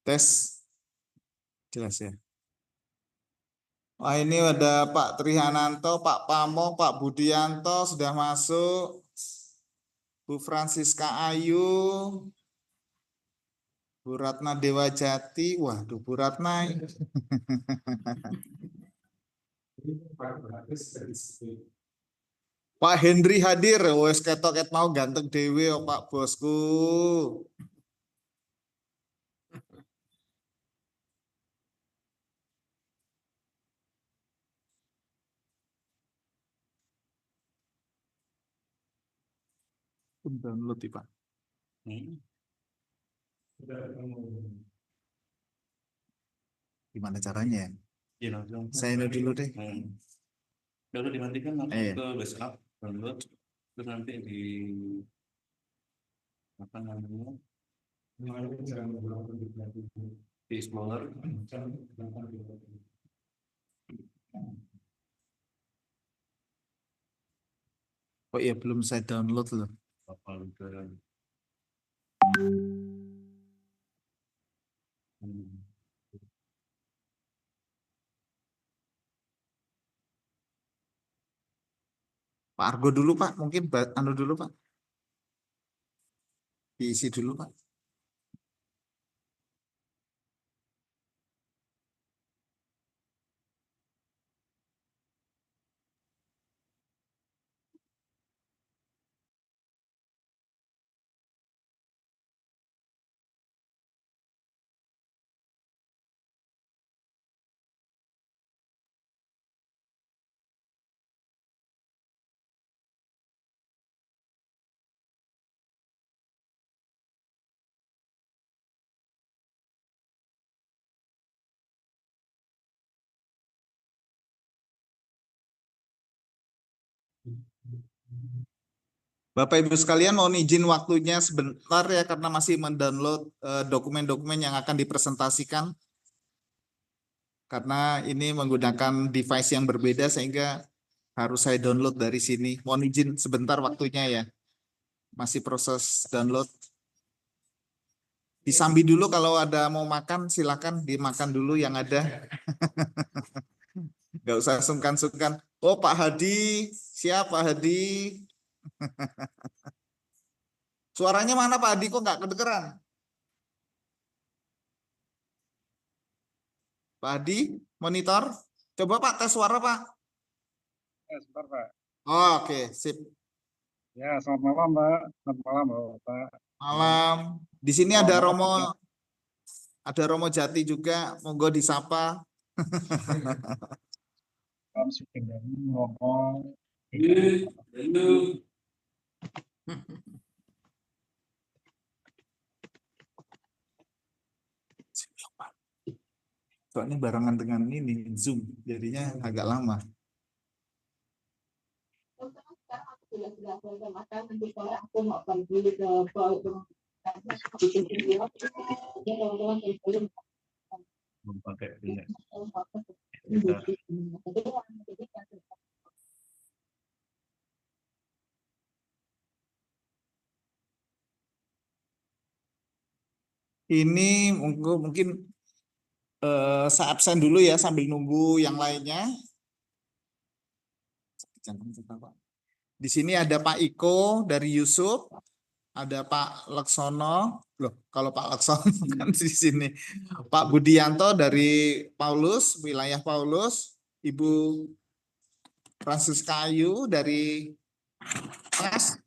Tes. Jelas ya. Wah, ini ada Pak Trihananto, Pak Pamo, Pak Budianto sudah masuk. Bu Francisca Ayu, Bu Ratna Dewajati. Waduh, Bu Ratna. Pak Henry hadir. Wes ketok mau ganteng dewe Pak bosku. Download Pak. Gimana caranya? Saya ini dulu deh. Lalu dimatikan langsung ke backup download, terus nanti di apa namanya di Explorer. Oh iya, belum saya download loh. Pak Argo dulu Pak, mungkin anu dulu Pak. Diisi dulu Pak. Bapak Ibu sekalian, mohon izin waktunya sebentar ya karena masih mendownload dokumen-dokumen yang akan dipresentasikan. Karena ini menggunakan device yang berbeda sehingga harus saya download dari sini. Mohon izin sebentar waktunya ya. Masih proses download. Disambi dulu kalau ada mau makan silakan dimakan dulu yang ada. Gak usah sungkan-sungkan. Oh Pak Hadi, siapa Hadi? Suaranya mana Pak Hadi kok nggak kedengeran? Pak Hadi, monitor. Coba Pak tes suara Pak. Ya, sebentar Pak. Oh, oke, sip. Ya, selamat malam Mbak. Selamat malam Bapak. Malam. Di sini ada Romo Jati juga. Monggo disapa. Salam sudah ngomong. Soalnya barengan dengan ini Zoom, jadinya agak lama. Ini mungkin saya absen dulu ya sambil nunggu yang lainnya. Di sini ada Pak Iko dari Yusuf, ada Pak Laksono. Loh, kalau Pak Laksono kan di sini. Pak Budianto dari Paulus, wilayah Paulus, Ibu Francisca Ayu dari Pas.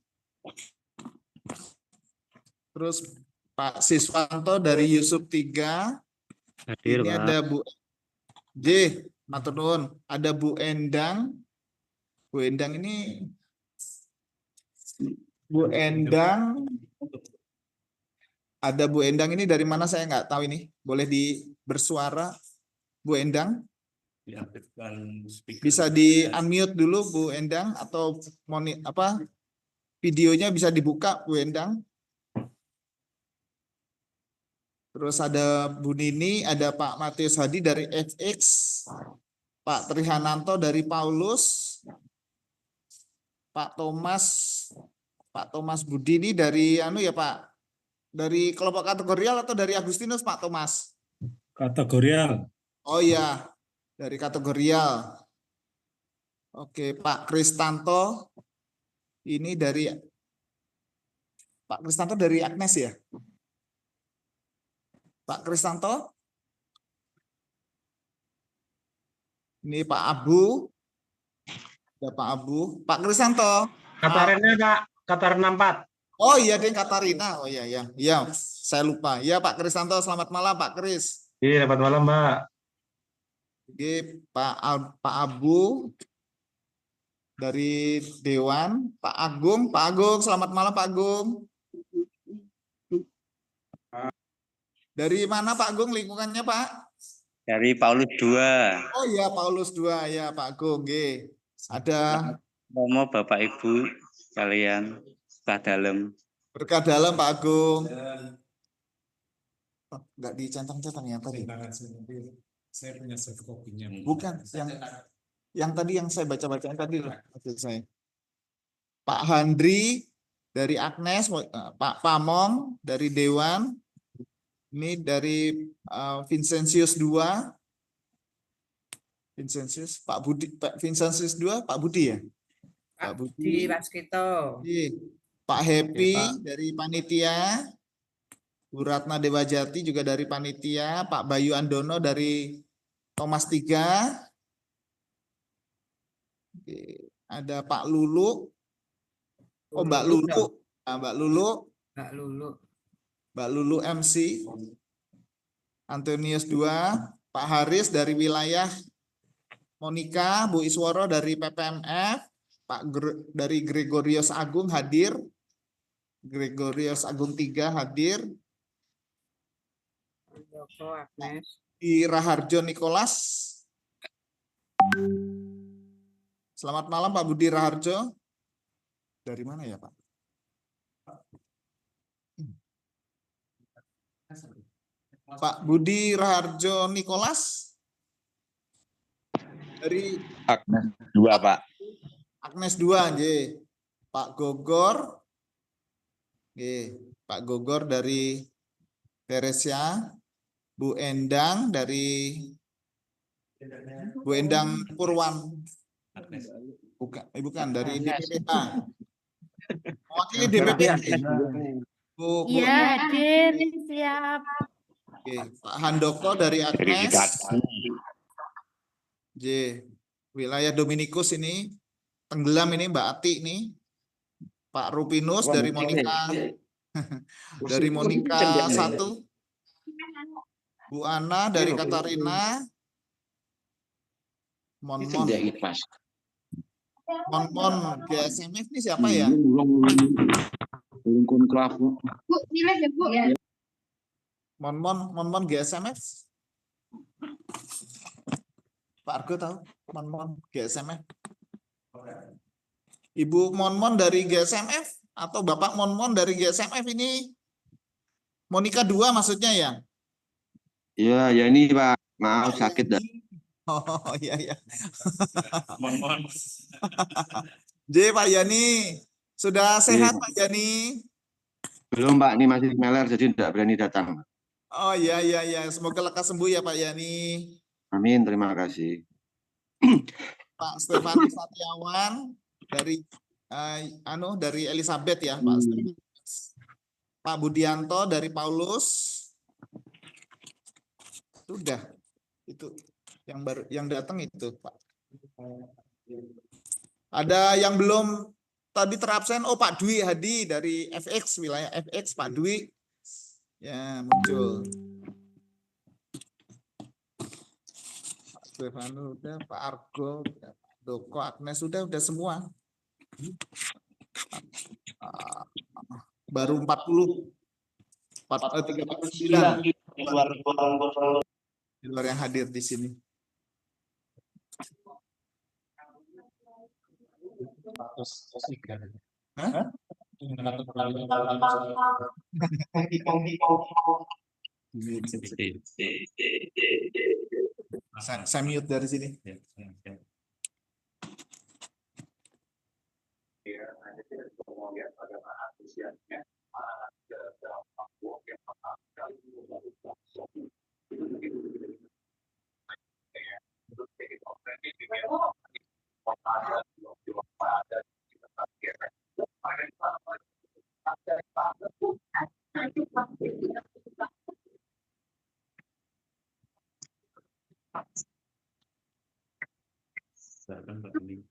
Terus Pak Siswanto dari Yusuf 3. Hadir, Ini Pak. ada Bu J, matur nuwun. Ada Bu Endang. Bu Endang ini Bu Endang. Ada Bu Endang ini dari mana saya nggak tahu ini. Boleh bersuara Bu Endang? Bisa di unmute dulu Bu Endang atau videonya bisa dibuka Bu Endang. Terus ada Bu Nini, ada Pak Matius Hadi dari FX, Pak Trihananto dari Paulus, Pak Thomas Budi ini dari ya Pak Dari kelompok kategorial atau dari Agustinus, Pak Thomas? Kategorial. Oh iya, dari kategorial. Oke, Pak Kristanto. Ini dari Pak Kristanto dari Agnes ya? Pak Kristanto? Ini Pak Abu. Ya, Pak Abu. Pak Kristanto. Katarina Pak, Katarina 4. Oh iya, Deng Katarina. Oh iya, iya. Iya, saya lupa. Ya, Pak Kristanto, selamat malam, Pak Kris. Iya, selamat malam Mbak. Oke, Pak Abu dari Dewan. Pak Agung, selamat malam, Pak Agung. Dari mana, Pak Agung, lingkungannya, Pak? Dari Paulus 2. Oh iya, Paulus 2 ya, Pak Agung. Oke. Ada Romo Bapak Ibu kalian setelah dalam. berkah dalam, Pak Agung. Oh, nggak dicentang-centang yang tadi. Saya punya soft copy-nya. Bukan, yang tadi yang saya baca-baca yang tadi loh, maksud saya. Pak Handri dari Agnes, Pak Pamong dari Dewan, ini dari Vincentius 2, Vincentius, Pak Budi, Pak Vincentius 2, Pak Budi ya? Pak Budi, Waskito. Pak Happy dari panitia, Bu Ratna Dewajati juga dari panitia, Pak Bayu Andono dari Thomas 3, ada Pak Lulu, oh Mbak Lulu, nah, Mbak Lulu MC, Antonius 2, Pak Haris dari wilayah Monica, Bu Isworo dari PPMF, dari Gregorius Agung hadir, Gregorius Agung 3 hadir, Joko Agnes. di Raharjo Nicholas. Selamat malam Pak Budi Raharjo. Dari mana ya Pak? Pak Budi Raharjo Nicholas. Dari Agnes 2, Pak. Agnes 2, J. Pak Gogor. Pak Gogor dari Teresia. Bu Endang dari Bu Endang Purwan. Bukan dari DPPH. Mewakili DPPH. Bu, Iya, hadir, siap. Oke, Pak Handoko dari Agnes. J. Wilayah Dominikus ini tenggelam ini Mbak Ati ini. Pak Rupinus dari Monica. Dari Monica 1. Bu Ana dari Katarina. Mon GSMF ini siapa ya? Mon GSMF. Pak Argo tahu? Mon GSMF. Ibu Mon dari GSMF atau Bapak Mon dari GSMF ini Monica 2 maksudnya ya? Iya, ya ini Pak. Maaf sakit dah. Oh iya iya. Mohon. J Pak Yani sudah sehat Pak Yani? Belum Pak, ini masih meler jadi tidak berani datang. Oh iya iya iya, semoga lekas sembuh ya Pak Yani. Amin, terima kasih. Pak Stefanus Satiawan dari dari Elizabeth ya Pak. Pak Budianto dari Paulus. Sudah. Itu yang baru yang datang itu, Pak. Ada yang belum tadi terabsen. Oh, Pak Dwi Hadi dari FX, wilayah FX, Pak Dwi. Ya, muncul. Pak Stefano udah, Pak Argo, Pak Doko, Agnes sudah semua. Baru 40. 39 di luar yang hadir di sini. Hah? Saya mute dari sini. Silakan Pak Andi.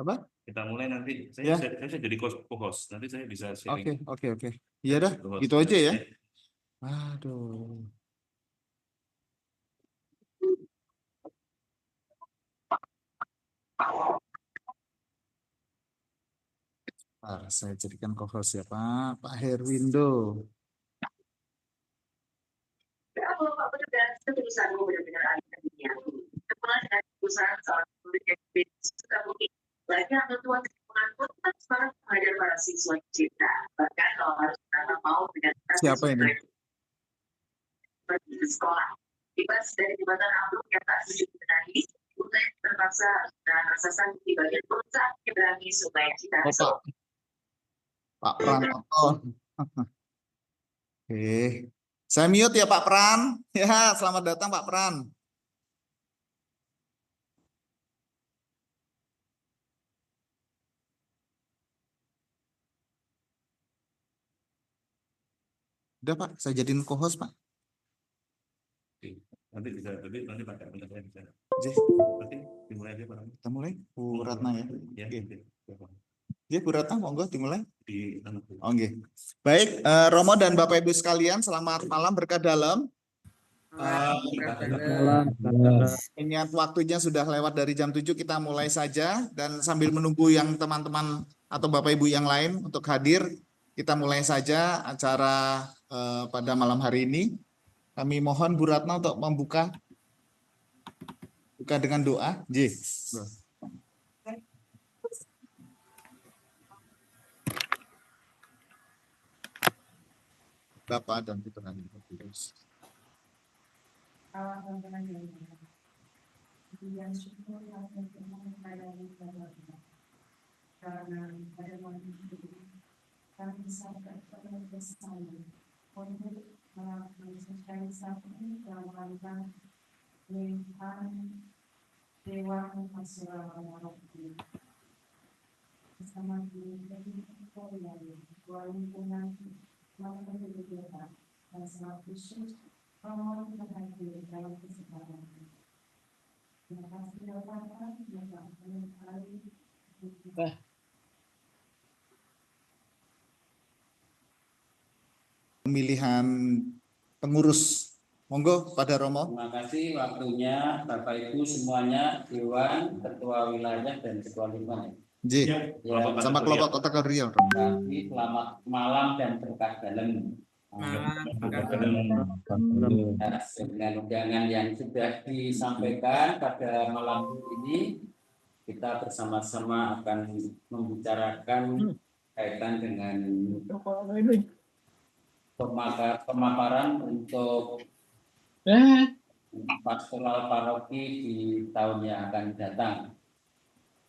Apa? Kita mulai nanti. Ya. Saya jadi co-host. Nanti saya bisa sharing. Oke. Iya dah, Co-host. gitu aja ya. Aduh. Saya jadikan co-host ya Pak. Pak Herwindo. Kalau Pak benar-benar tulisanmu benar-benar ada dunia. Kepala dan usaha seorang murid yang suka mungkin lagi atau tuan mengatur kan sekarang mengajar para siswa kita. Bahkan kalau harus mereka mau dengan Siapa ini? pergi ke sekolah. Bebas dari jembatan ambruk yang tak sejuk menangis, mulai terpaksa dan rasa sakit di bagian perut saat menyeberangi sungai Citarum. Oh, Pak Pranoto. Oke. Saya mute ya Pak Pran. Ya, selamat datang Pak Pran. Udah Pak, saya jadiin co-host Pak. Nanti bisa, nanti pakai saya bisa. Jih, Nanti dimulai aja Pak. kita mulai. Bu Ratna ya. Ya, Oke. Ya, Bu Ratna, monggo dimulai. di Oke. Baik, Romo dan Bapak Ibu sekalian, selamat malam berkah dalam. Ingat waktunya sudah lewat dari jam 7, kita mulai saja. Dan sambil menunggu yang teman-teman atau Bapak Ibu yang lain untuk hadir, kita mulai saja acara pada malam hari ini. Kami mohon Bu Ratna untuk membuka dengan doa. J. Bapa dan Putra dan Roh Kudus. Karena pada malam ini kami bisa bersama untuk melakukan sosialisasi dalam rangka pemerintahan Dewan Masyarakat bersama di Korea, dua lingkungan maupun kegiatan dan sangat khusus Romo berhadir dalam kesempatan ini. Terima kasih Bapak, Bapak kali. Pemilihan pengurus, monggo pada Romo. Terima kasih waktunya Bapak Ibu semuanya, Dewan, Ketua Wilayah dan Ketua Lingkungan. J. Sama kelompok Kota Riau. Kami selamat malam dan berkah dalam. Dengan undangan yang sudah disampaikan pada malam ini, kita bersama-sama akan membicarakan kaitan dengan pemaparan untuk pastoral paroki di tahun yang akan datang.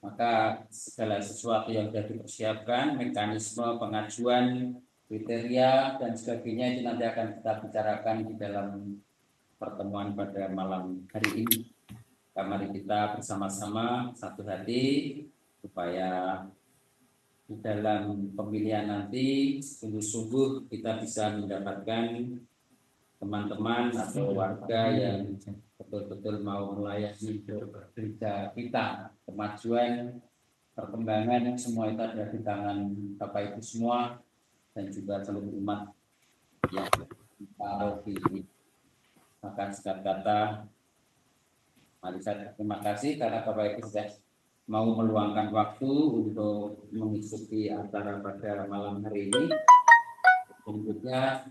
Maka segala sesuatu yang sudah dipersiapkan, mekanisme pengajuan, kriteria, dan sebagainya itu nanti akan kita bicarakan di dalam pertemuan pada malam hari ini. Mari kita bersama-sama satu hati supaya di dalam pemilihan nanti sungguh-sungguh kita bisa mendapatkan teman-teman atau warga yang betul-betul mau melayani gereja kita. Kemajuan, perkembangan semua itu ada di tangan Bapak Ibu semua dan juga seluruh umat yang paroki ini. Maka sekali kata, mari saya terima kasih karena Bapak Ibu sudah mau meluangkan waktu untuk mengikuti acara pada malam hari ini. Selanjutnya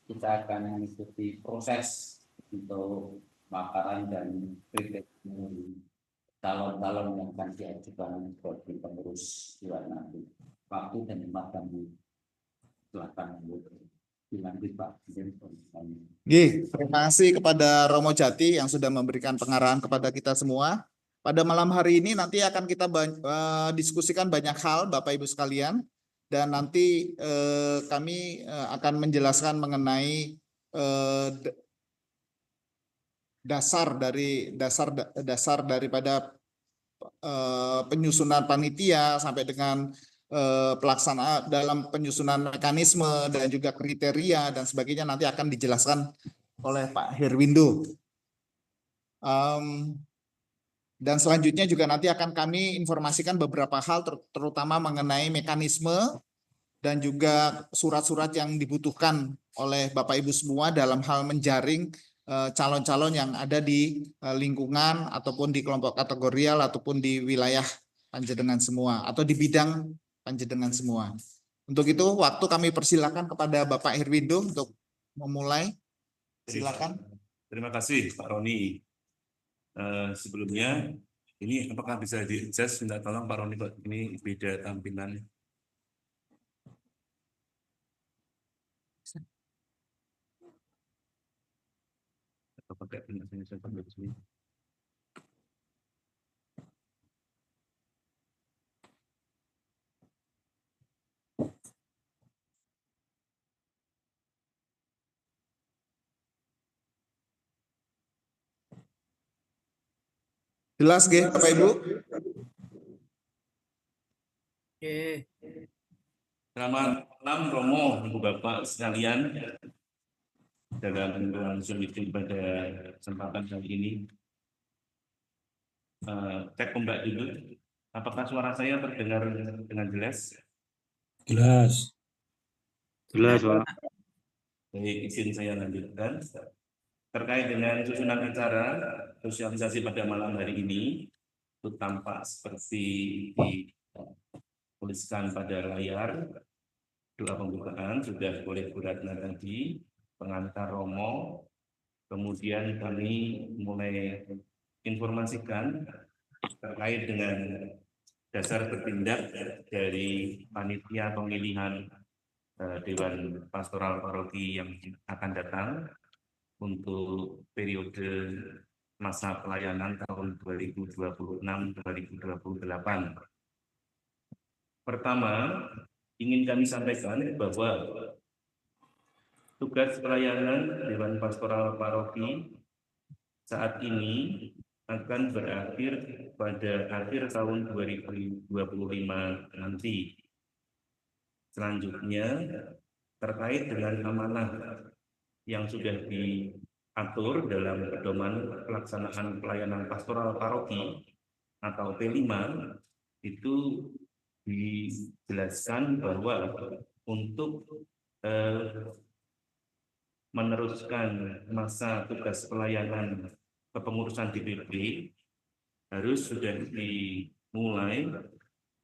kita akan mengikuti proses untuk pemaparan dan kriteria calon-calon yang akan diajukan sebagai pengurus Dewan nanti. Waktu dan tempat kami silakan dilanjut Pak. Terima kasih kepada Romo Jati yang sudah memberikan pengarahan kepada kita semua. Pada malam hari ini nanti akan kita diskusikan banyak hal Bapak Ibu sekalian. Dan nanti kami akan menjelaskan mengenai dasar daripada penyusunan panitia sampai dengan pelaksanaan dalam penyusunan mekanisme dan juga kriteria dan sebagainya nanti akan dijelaskan oleh Pak Herwindo. Dan selanjutnya juga nanti akan kami informasikan beberapa hal terutama mengenai mekanisme dan juga surat-surat yang dibutuhkan oleh Bapak Ibu semua dalam hal menjaring calon-calon yang ada di lingkungan ataupun di kelompok kategorial ataupun di wilayah panjenengan semua atau di bidang panjenengan semua. Untuk itu waktu kami persilakan kepada Bapak Herwindo untuk memulai. Silakan. Terima kasih Pak Roni. Sebelumnya ini apakah bisa di-adjust? Minta tolong Pak Roni, Pak, ini beda tampilannya. Atau pakai penjelasannya sampai di sini. Jelas nggih Bapak Ibu? Oke. Selamat malam Romo, Ibu Bapak sekalian. Dalam penggunaan Zoom meeting pada kesempatan kali ini. Cek ombak dulu. Apakah suara saya terdengar dengan jelas? Jelas. Jelas, Pak. Baik, izin saya lanjutkan. Terkait dengan susunan acara sosialisasi pada malam hari ini, itu tampak seperti dituliskan pada layar. Doa pembukaan sudah oleh Bu Ratna tadi, pengantar Romo. Kemudian kami mulai informasikan terkait dengan dasar bertindak dari panitia pemilihan Dewan Pastoral Paroki yang akan datang untuk periode masa pelayanan tahun 2026-2028. Pertama, ingin kami sampaikan bahwa tugas pelayanan Dewan Pastoral Paroki saat ini akan berakhir pada akhir tahun 2025 nanti. Selanjutnya, terkait dengan amanah yang sudah diatur dalam pedoman pelaksanaan pelayanan pastoral paroki atau P5, itu dijelaskan bahwa untuk meneruskan masa tugas pelayanan kepengurusan DPP harus sudah dimulai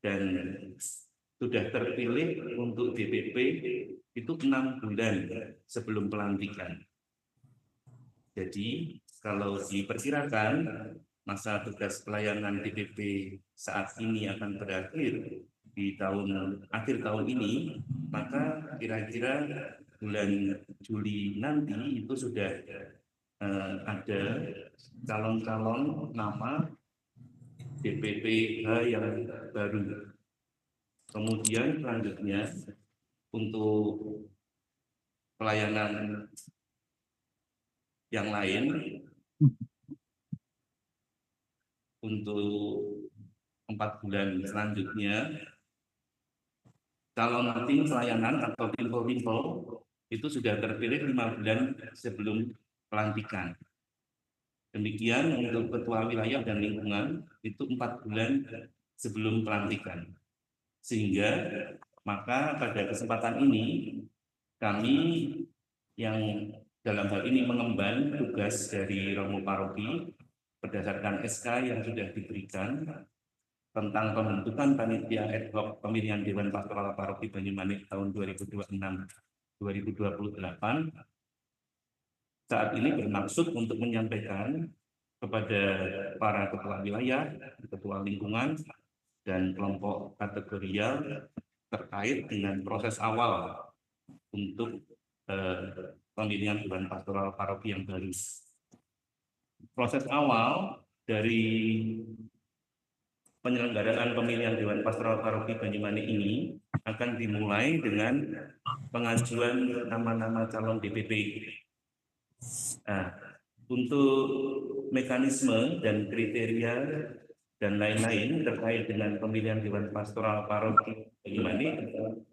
dan sudah terpilih untuk DPP itu 6 bulan sebelum pelantikan. Jadi kalau diperkirakan masa tugas pelayanan DPP saat ini akan berakhir di akhir tahun ini, maka kira-kira bulan Juli nanti itu sudah ada calon-calon nama DPPH yang baru. Kemudian selanjutnya untuk pelayanan yang lain, untuk 4 bulan selanjutnya, calon tim pelayanan atau timpel-timpel itu sudah terpilih 5 bulan sebelum pelantikan. Demikian untuk ketua wilayah dan lingkungan itu 4 bulan sebelum pelantikan. Sehingga maka pada kesempatan ini kami yang dalam hal ini mengemban tugas dari Romo Paroki berdasarkan SK yang sudah diberikan tentang pembentukan panitia ad hoc pemilihan Dewan Pastoral Paroki Banyumanik tahun 2026-2028 saat ini bermaksud untuk menyampaikan kepada para ketua wilayah, ketua lingkungan, dan kelompok kategorial terkait dengan proses awal untuk pemilihan Dewan Pastoral Paroki yang baru. Proses awal dari penyelenggaraan pemilihan Dewan Pastoral Paroki Banyumanik ini akan dimulai dengan pengajuan nama-nama calon DPP. Nah, Untuk mekanisme dan kriteria dan lain-lain terkait dengan pemilihan Dewan Pastoral Paroki ini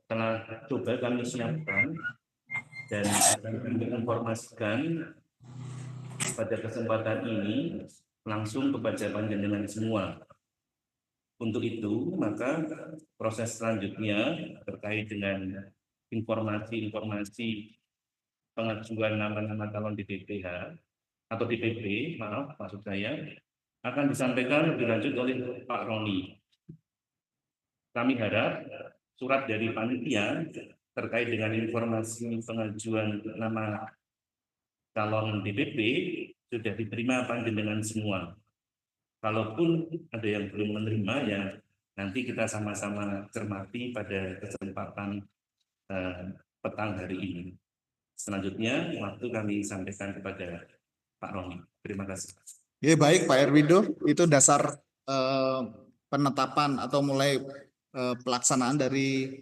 telah coba kami siapkan dan akan kami informasikan pada kesempatan ini langsung kepada panjenengan semua. Untuk itu, maka proses selanjutnya terkait dengan informasi-informasi pengajuan nama-nama calon DPPH atau DPP, maaf maksud saya, akan disampaikan lebih lanjut oleh Pak Roni. Kami harap surat dari panitia terkait dengan informasi pengajuan nama calon DPP sudah diterima panjenengan semua. Kalaupun ada yang belum menerima, ya nanti kita sama-sama cermati pada kesempatan petang hari ini. Selanjutnya, waktu kami sampaikan kepada Pak Roni. Terima kasih. Ya, baik Pak Erwindo, itu dasar penetapan atau mulai pelaksanaan dari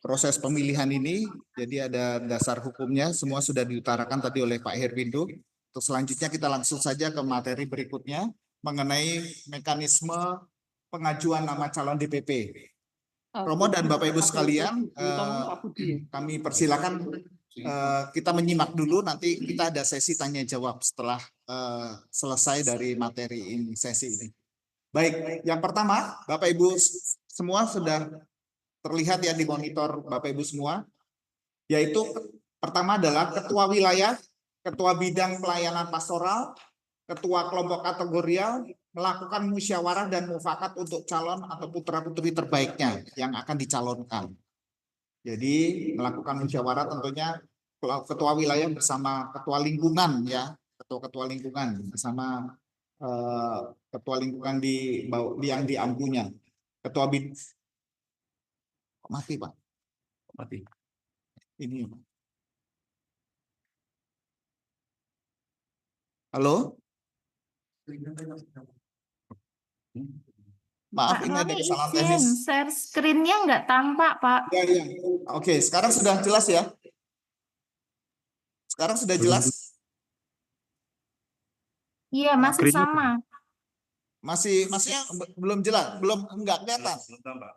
proses pemilihan ini. Jadi ada dasar hukumnya, semua sudah diutarakan tadi oleh Pak Herwindo. Untuk selanjutnya kita langsung saja ke materi berikutnya mengenai mekanisme pengajuan nama calon DPP. Romo dan Bapak Ibu sekalian, kami persilakan kita menyimak dulu, nanti kita ada sesi tanya jawab setelah selesai dari materi ini, sesi ini. Baik, yang pertama, Bapak Ibu semua sudah terlihat ya di monitor Bapak Ibu semua, yaitu pertama adalah ketua wilayah, ketua bidang pelayanan pastoral, ketua kelompok kategorial melakukan musyawarah dan mufakat untuk calon atau putra-putri terbaiknya yang akan dicalonkan. Jadi melakukan musyawarah tentunya ketua wilayah bersama ketua lingkungan ya, ketua lingkungan bersama ketua lingkungan di yang diampunya. Ketua mati Pak. Mati. Ini. Halo? Maaf, Pak ini ada Roni kesalahan izin, teknis. share screen-nya nggak tampak, Pak. Ya, ya. Oke, sekarang sudah jelas ya? Sekarang sudah jelas? Iya, masih sama. Masih belum jelas, belum enggak kelihatan. Belum tampak.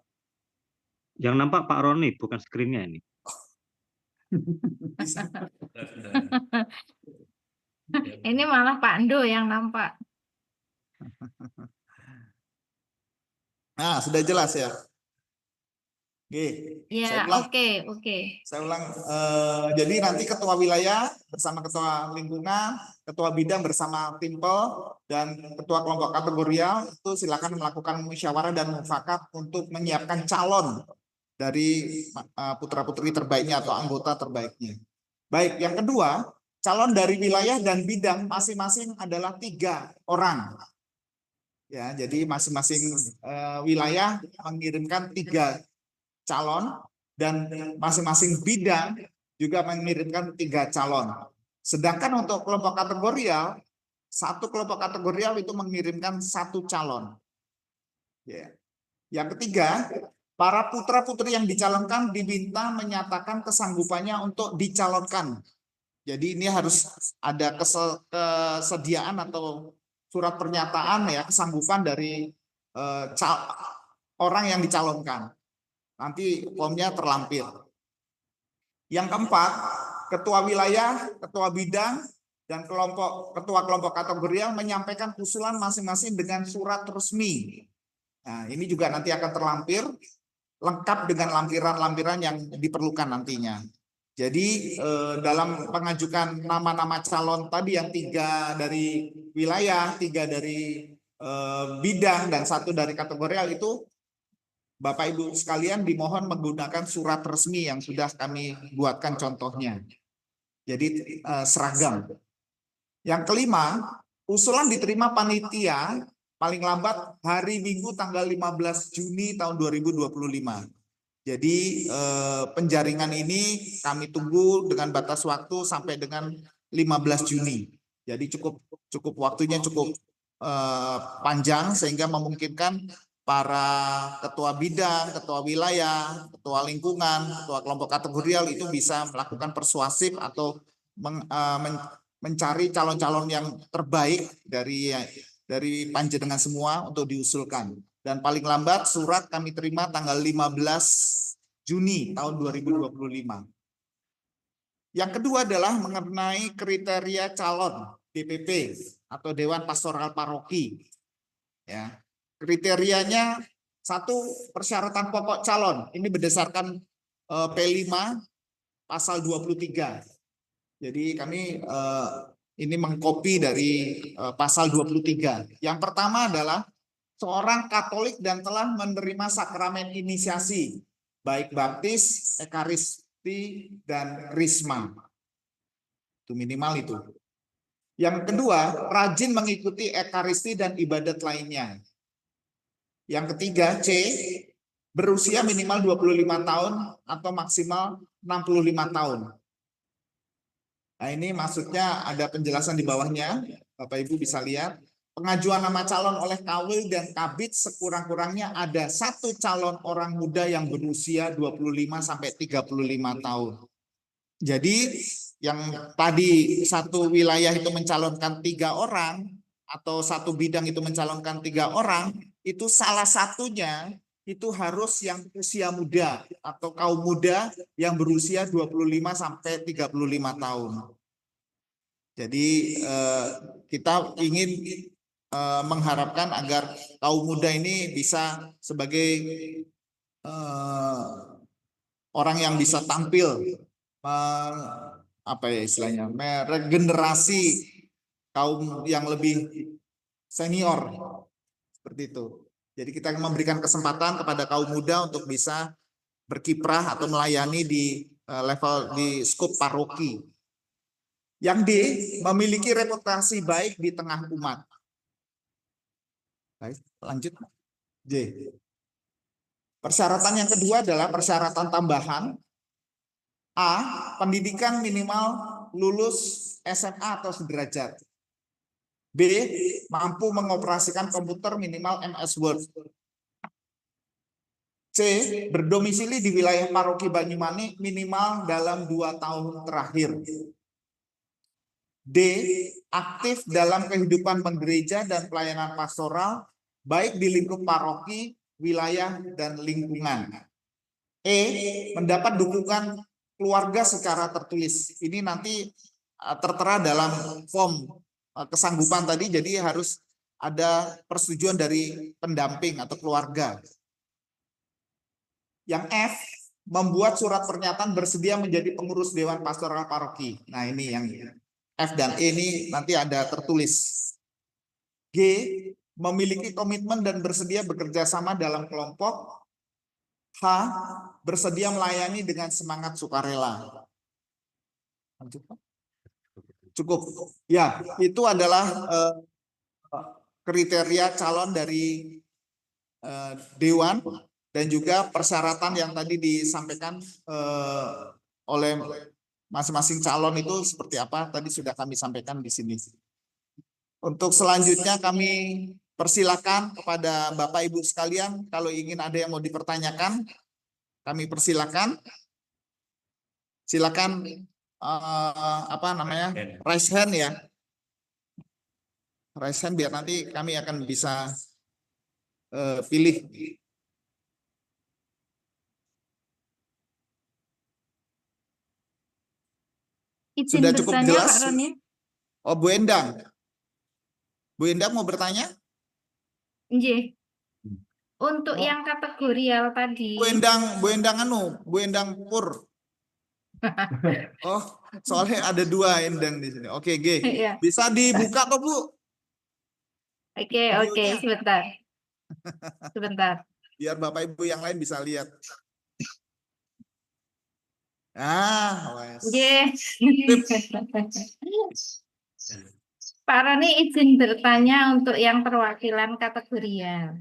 Yang nampak Pak Roni, bukan screen-nya ini. Ini malah Pak Ando yang nampak. Nah, sudah jelas ya. Oke, saya Ya, ulang. oke. Saya ulang. Jadi nanti ketua wilayah bersama ketua lingkungan, ketua bidang bersama timpel, dan ketua kelompok kategorial itu silakan melakukan musyawarah dan mufakat untuk menyiapkan calon dari putra-putri terbaiknya atau anggota terbaiknya. Baik, yang kedua, calon dari wilayah dan bidang masing-masing adalah 3 orang. Ya, jadi masing-masing wilayah mengirimkan 3 calon dan masing-masing bidang juga mengirimkan 3 calon. Sedangkan untuk kelompok kategorial, satu kelompok kategorial itu mengirimkan 1 calon. Ya. Yang ketiga, para putra-putri yang dicalonkan diminta menyatakan kesanggupannya untuk dicalonkan. Jadi ini harus ada kesediaan atau surat pernyataan ya kesanggupan dari orang yang dicalonkan. Nanti formnya terlampir. Yang keempat, ketua wilayah, ketua bidang, dan ketua kelompok kategorial menyampaikan usulan masing-masing dengan surat resmi. Nah, ini juga nanti akan terlampir lengkap dengan lampiran-lampiran yang diperlukan nantinya. Jadi dalam pengajukan nama-nama calon tadi yang 3 dari wilayah, 3 dari bidang, dan 1 dari kategorial itu Bapak Ibu sekalian dimohon menggunakan surat resmi yang sudah kami buatkan contohnya. Jadi seragam. Yang kelima, usulan diterima panitia paling lambat hari Minggu tanggal 15 Juni tahun 2025. Jadi penjaringan ini kami tunggu dengan batas waktu sampai dengan 15 Juni. Jadi cukup waktunya cukup panjang sehingga memungkinkan para ketua bidang, ketua wilayah, ketua lingkungan, ketua kelompok kategorial itu bisa melakukan persuasif atau mencari calon-calon yang terbaik dari panjenengan semua untuk diusulkan. Dan paling lambat surat kami terima tanggal 15 Juni tahun 2025. Yang kedua adalah mengenai kriteria calon DPP atau Dewan Pastoral Paroki. Ya. Kriterianya satu, persyaratan pokok calon. Ini berdasarkan P5 pasal 23. Jadi kami ini mengcopy dari pasal 23. Yang pertama adalah seorang Katolik dan telah menerima sakramen inisiasi, baik baptis, ekaristi, dan krisma. Itu minimal itu. Yang kedua, rajin mengikuti ekaristi dan ibadat lainnya. Yang ketiga, C, berusia minimal 25 tahun atau maksimal 65 tahun. Nah, ini maksudnya ada penjelasan di bawahnya, Bapak Ibu bisa lihat. Pengajuan nama calon oleh kawil dan kabit sekurang-kurangnya ada satu calon orang muda yang berusia 25 sampai 35 tahun. Jadi yang tadi satu wilayah itu mencalonkan 3 orang atau satu bidang itu mencalonkan 3 orang, itu salah satunya itu harus yang usia muda atau kaum muda yang berusia 25 sampai 35 tahun. Jadi kita ingin mengharapkan agar kaum muda ini bisa sebagai orang yang bisa tampil apa ya istilahnya, meregenerasi kaum yang lebih senior seperti itu. Jadi kita memberikan kesempatan kepada kaum muda untuk bisa berkiprah atau melayani di level di skup paroki. Yang D, memiliki reputasi baik di tengah umat. Baik, lanjut. D. Persyaratan yang kedua adalah persyaratan tambahan. A, pendidikan minimal lulus SMA atau sederajat. B, mampu mengoperasikan komputer minimal MS Word. C, berdomisili di wilayah paroki Banyumanik minimal dalam 2 tahun terakhir. D, aktif dalam kehidupan penggereja dan pelayanan pastoral, baik di lingkup paroki, wilayah, dan lingkungan. E, mendapat dukungan keluarga secara tertulis. Ini nanti tertera dalam form kesanggupan tadi, jadi harus ada persetujuan dari pendamping atau keluarga. Yang F, membuat surat pernyataan bersedia menjadi pengurus Dewan Pastoral Paroki. Nah ini yang F dan E ini nanti ada tertulis. G, memiliki komitmen dan bersedia bekerja sama dalam kelompok. H, bersedia melayani dengan semangat sukarela. Cukup. Ya, itu adalah kriteria calon dari Dewan dan juga persyaratan yang tadi disampaikan oleh masing-masing calon itu seperti apa tadi sudah kami sampaikan di sini. Untuk selanjutnya kami persilakan kepada Bapak Ibu sekalian kalau ingin ada yang mau dipertanyakan, kami persilakan. Silakan apa namanya? Raise hand ya. Raise hand biar nanti kami akan bisa pilih. Izin Sudah cukup bertanya, jelas? Pak Roni. Oh, Bu Endang. Bu Endang mau bertanya? Nggih. Untuk Oh. yang kategorial tadi. Bu Endang Pur. Oh, soalnya ada 2 Endang di sini. Oke, G. Iya. Bisa dibuka toh, Bu? Oke, Videonya. sebentar. Sebentar. Biar Bapak Ibu yang lain bisa lihat. Wes. Nggih. Pak Roni izin bertanya untuk yang perwakilan kategorial.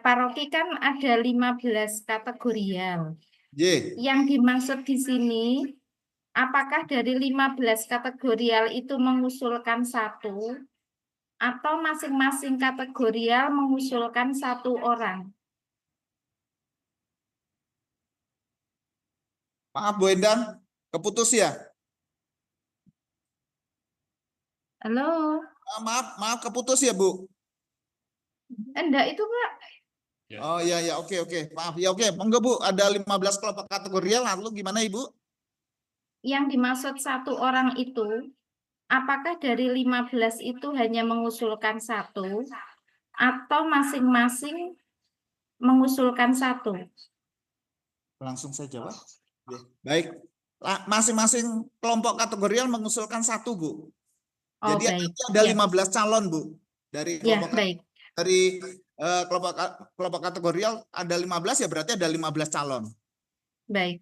Paroki kan ada 15 kategorial. J. Yang dimaksud di sini, apakah dari 15 kategorial itu mengusulkan 1 atau masing-masing kategorial mengusulkan 1 orang? Maaf Bu Endang, keputus ya? Halo, Maaf keputus ya Bu. enggak itu Pak. Oh iya ya, oke maaf ya, oke monggo Bu, ada 15 kelompok kategorial, lalu gimana Ibu? Yang dimaksud satu orang itu, apakah dari 15 itu hanya mengusulkan satu atau masing-masing mengusulkan satu? Langsung saya jawab. Ya, baik, masing-masing kelompok kategorial mengusulkan satu Bu. Oh, Jadi baik. ada Ya. 15 calon Bu dari Ya, kelompok baik. dari kelompok kategorial ada 15, ya berarti ada 15 calon. Baik.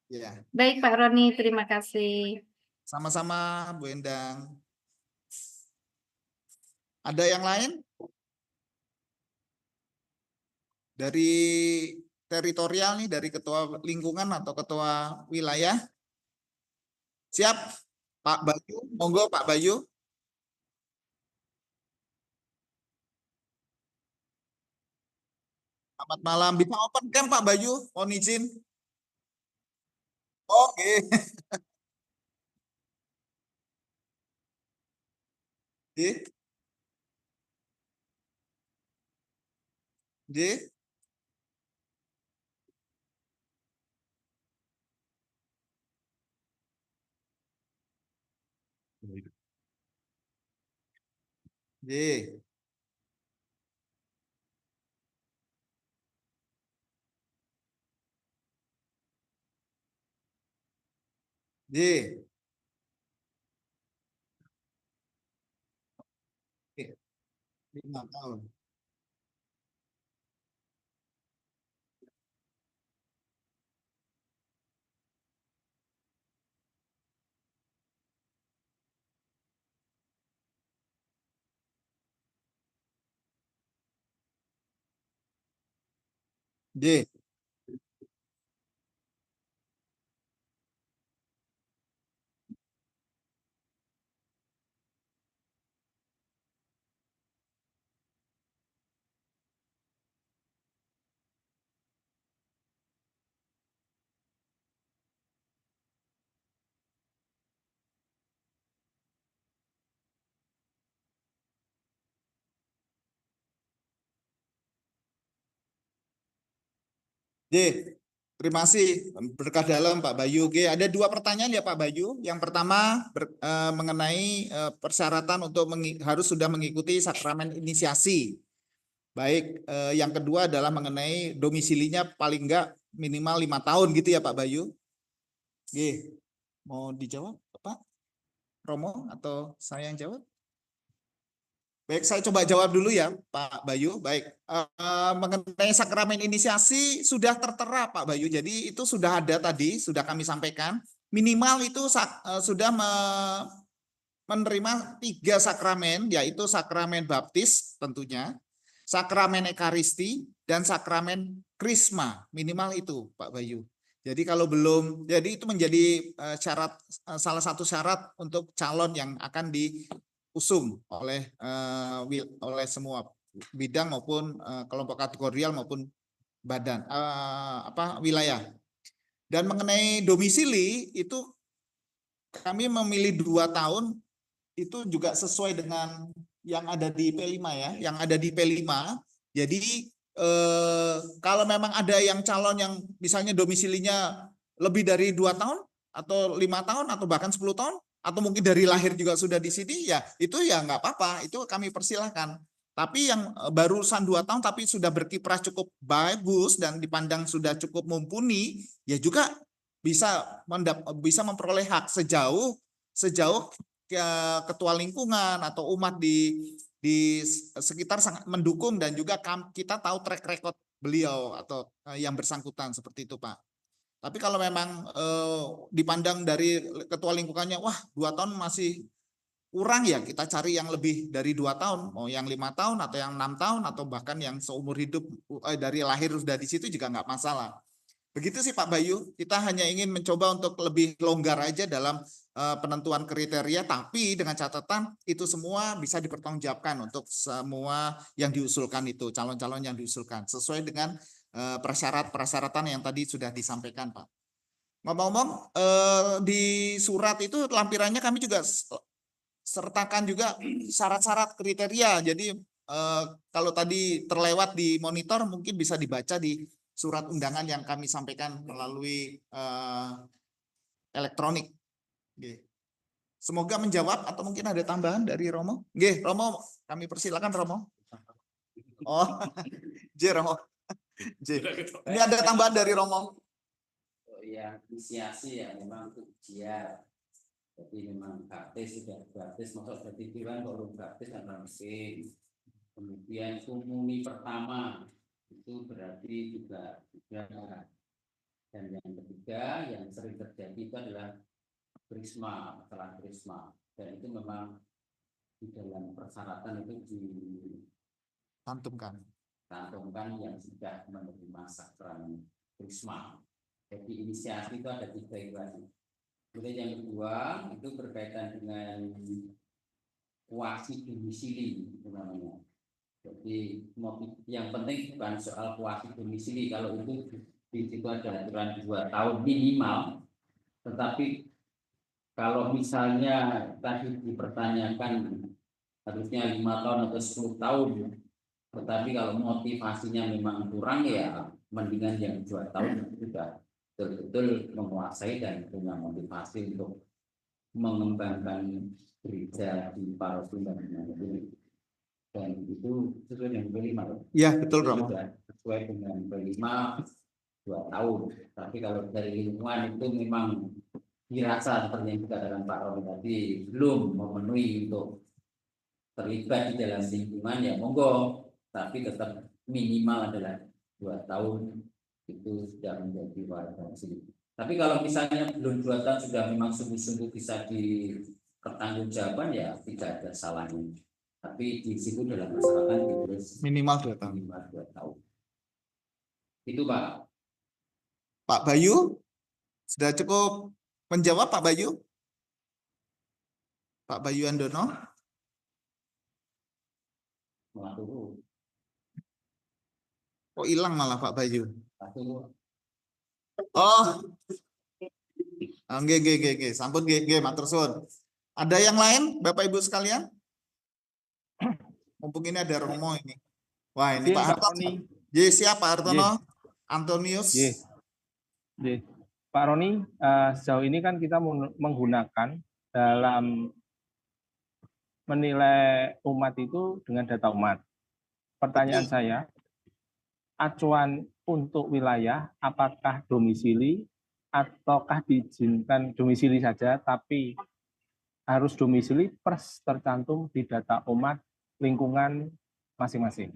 Ya, Baik Pak Roni, terima kasih. sama-sama Bu Endang. Ada yang lain? Dari teritorial nih, dari ketua lingkungan atau ketua wilayah? Siap, Pak Bayu. Monggo Pak Bayu. Selamat malam. Bisa open cam Pak Bayu? Mohon izin. Oke. Oke. Oke. Oke. Oke. 5 tahun. Oke. Oke. Terima kasih, berkah dalam Pak Bayu. Oke, ada 2 pertanyaan ya Pak Bayu. Yang pertama mengenai persyaratan untuk harus sudah mengikuti sakramen inisiasi. Baik, yang kedua adalah mengenai domisilinya paling enggak minimal 5 tahun gitu ya Pak Bayu. Oke, mau dijawab Pak Romo atau saya yang jawab? Baik, saya coba jawab dulu ya Pak Bayu. Baik, mengenai sakramen inisiasi sudah tertera Pak Bayu. Jadi itu sudah ada tadi, sudah kami sampaikan. Minimal itu sudah menerima 3 sakramen, yaitu sakramen baptis tentunya, sakramen ekaristi, dan sakramen krisma. Minimal itu Pak Bayu. Jadi kalau belum, jadi itu menjadi syarat, salah satu syarat untuk calon yang akan diusung oleh semua bidang maupun kelompok kategorial maupun badan wilayah. Dan mengenai domisili itu kami memilih 2 tahun itu juga sesuai dengan yang ada di P5 ya, yang ada di P5. Jadi kalau memang ada yang calon yang misalnya domisilinya lebih dari 2 tahun atau 5 tahun atau bahkan 10 tahun atau mungkin dari lahir juga sudah di sini, ya itu ya nggak apa-apa, itu kami persilahkan. Tapi yang barusan 2 tahun tapi sudah berkiprah cukup bagus dan dipandang sudah cukup mumpuni, ya juga bisa memperoleh hak sejauh ketua lingkungan atau umat di sekitar sangat mendukung, dan juga kita tahu track record beliau atau yang bersangkutan seperti itu Pak. Tapi kalau memang dipandang dari ketua lingkungannya, wah 2 tahun masih kurang, ya kita cari yang lebih dari 2 tahun, mau yang 5 tahun atau yang 6 tahun atau bahkan yang seumur hidup dari lahir sudah di situ juga nggak masalah. Begitu sih Pak Bayu, kita hanya ingin mencoba untuk lebih longgar aja dalam penentuan kriteria, tapi dengan catatan itu semua bisa dipertanggungjawabkan untuk semua yang diusulkan itu, calon-calon yang diusulkan, sesuai dengan persyaratan yang tadi sudah disampaikan Pak. Ngomong-ngomong, di surat itu lampirannya kami juga sertakan juga syarat-syarat kriteria. Jadi kalau tadi terlewat di monitor mungkin bisa dibaca di surat undangan yang kami sampaikan melalui elektronik. Oke. Semoga menjawab atau mungkin ada tambahan dari Romo. Oke, Romo, kami persilakan Romo. Oh, J Romo. J. Ini ada tambahan dari Romo. Oh, ya, inisiasi ya memang untuk ujian. Jadi memang gratis, sudah gratis, masuk sertifikat baru gratis dan langsung. Kemudian komuni pertama itu berarti juga. Dan yang ketiga yang sering terjadi itu adalah krisma, masalah krisma. Dan itu memang di dalam persyaratan itu Cantumkan. yang sudah menerima sakral krisma. Jadi inisiasi itu ada 3 itu. Kemudian yang kedua itu berkaitan dengan kuasi domisili namanya. Jadi yang penting bukan soal kuasi domisili, kalau itu di situ ada aturan 2 tahun minimal. Tetapi kalau misalnya tadi dipertanyakan harusnya 5 tahun atau 10 tahun, tetapi kalau motivasinya memang kurang ya mendingan yang 2 tahun sudah betul-betul menguasai dan punya motivasi untuk mengembangkan gereja di paroki dan itu sesuai dengan kelima. Iya, betul Romo. Sesuai dengan kelima 2 tahun. Tapi kalau dari lingkungan itu memang dirasa seperti yang dikatakan Pak Romi tadi belum memenuhi untuk terlibat di dalam lingkungan ya monggo, tapi tetap minimal adalah 2 tahun itu sudah menjadi warga sini. Tapi kalau misalnya belum 2 tahun sudah memang sungguh-sungguh bisa dipertanggungjawabkan ya tidak ada salahnya. Tapi di situ dalam persyaratan ditulis Minimal 2 tahun. minimal 2 tahun. Itu Pak. Pak Bayu, sudah cukup menjawab Pak Bayu? Pak Bayu Andono? Mengatur. Kok hilang malah Pak Bayu? Mengatur. Oh, nggih, sampun nggih, matur suwun. Ada yang lain Bapak Ibu sekalian? Mumpung ini ada Romo ini. Wah, ini Pak Hartono. Siapa Hartono? Antonius. Pak Roni, sejauh ini kan kita menggunakan dalam menilai umat itu dengan data umat. Pertanyaan saya, acuan untuk wilayah apakah domisili ataukah diizinkan domisili saja tapi harus domisili plus tercantum di data umat lingkungan masing-masing.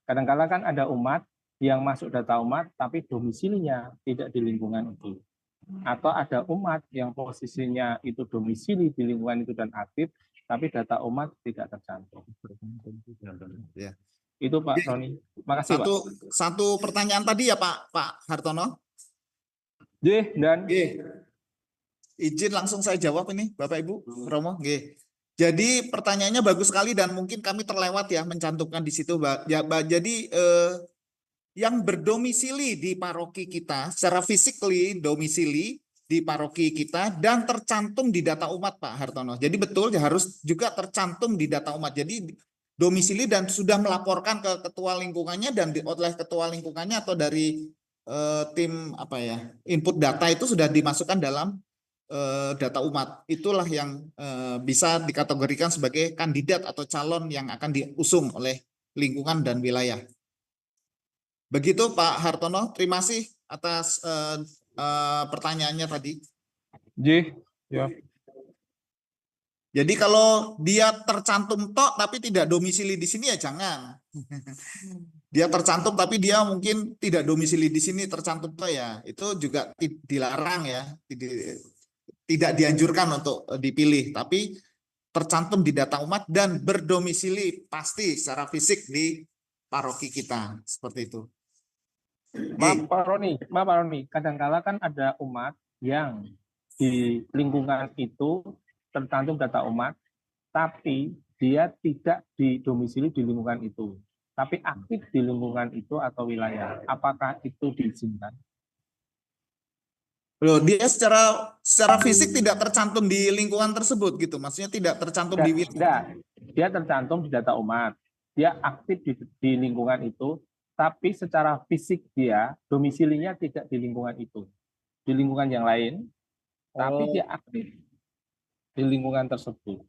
Kadang-kala kan ada umat yang masuk data umat tapi domisilinya tidak di lingkungan itu. Atau ada umat yang posisinya itu domisili di lingkungan itu dan aktif tapi data umat tidak tercantum. Ya. Itu Pak Roni. Makasih Pak. Satu pertanyaan tadi ya Pak Hartono. Dan izin langsung saya jawab ini Bapak Ibu Romo. Jadi pertanyaannya bagus sekali dan mungkin kami terlewat ya mencantumkan di situ. Jadi yang berdomisili di paroki kita secara physically domisili di paroki kita dan tercantum di data umat Pak Hartono. Jadi betul harus juga tercantum di data umat. Jadi domisili dan sudah melaporkan ke ketua lingkungannya dan oleh ketua lingkungannya atau dari tim input data itu sudah dimasukkan dalam data umat. Itulah yang bisa dikategorikan sebagai kandidat atau calon yang akan diusung oleh lingkungan dan wilayah. Begitu Pak Hartono, terima kasih atas pertanyaannya tadi. Ya. Jadi kalau dia tercantum tok tapi tidak domisili di sini ya jangan. Dia tercantum tapi dia mungkin tidak domisili di sini tercantum tok ya. Itu juga dilarang ya. Tidak dianjurkan untuk dipilih, tapi tercantum di data umat dan berdomisili pasti secara fisik di paroki kita. Seperti itu. Maaf Pak Roni, kadang-kala kan ada umat yang di lingkungan itu tercantum data umat, tapi dia tidak didomisili di lingkungan itu, tapi aktif di lingkungan itu atau wilayah. Apakah itu diizinkan? Loh, dia secara fisik tidak tercantum di lingkungan tersebut gitu. Maksudnya tidak tercantum di wilayah. Tidak, dia tercantum di data umat. Dia aktif di lingkungan itu, tapi secara fisik dia domisilinya tidak di lingkungan itu, di lingkungan yang lain, tapi dia aktif di lingkungan tersebut.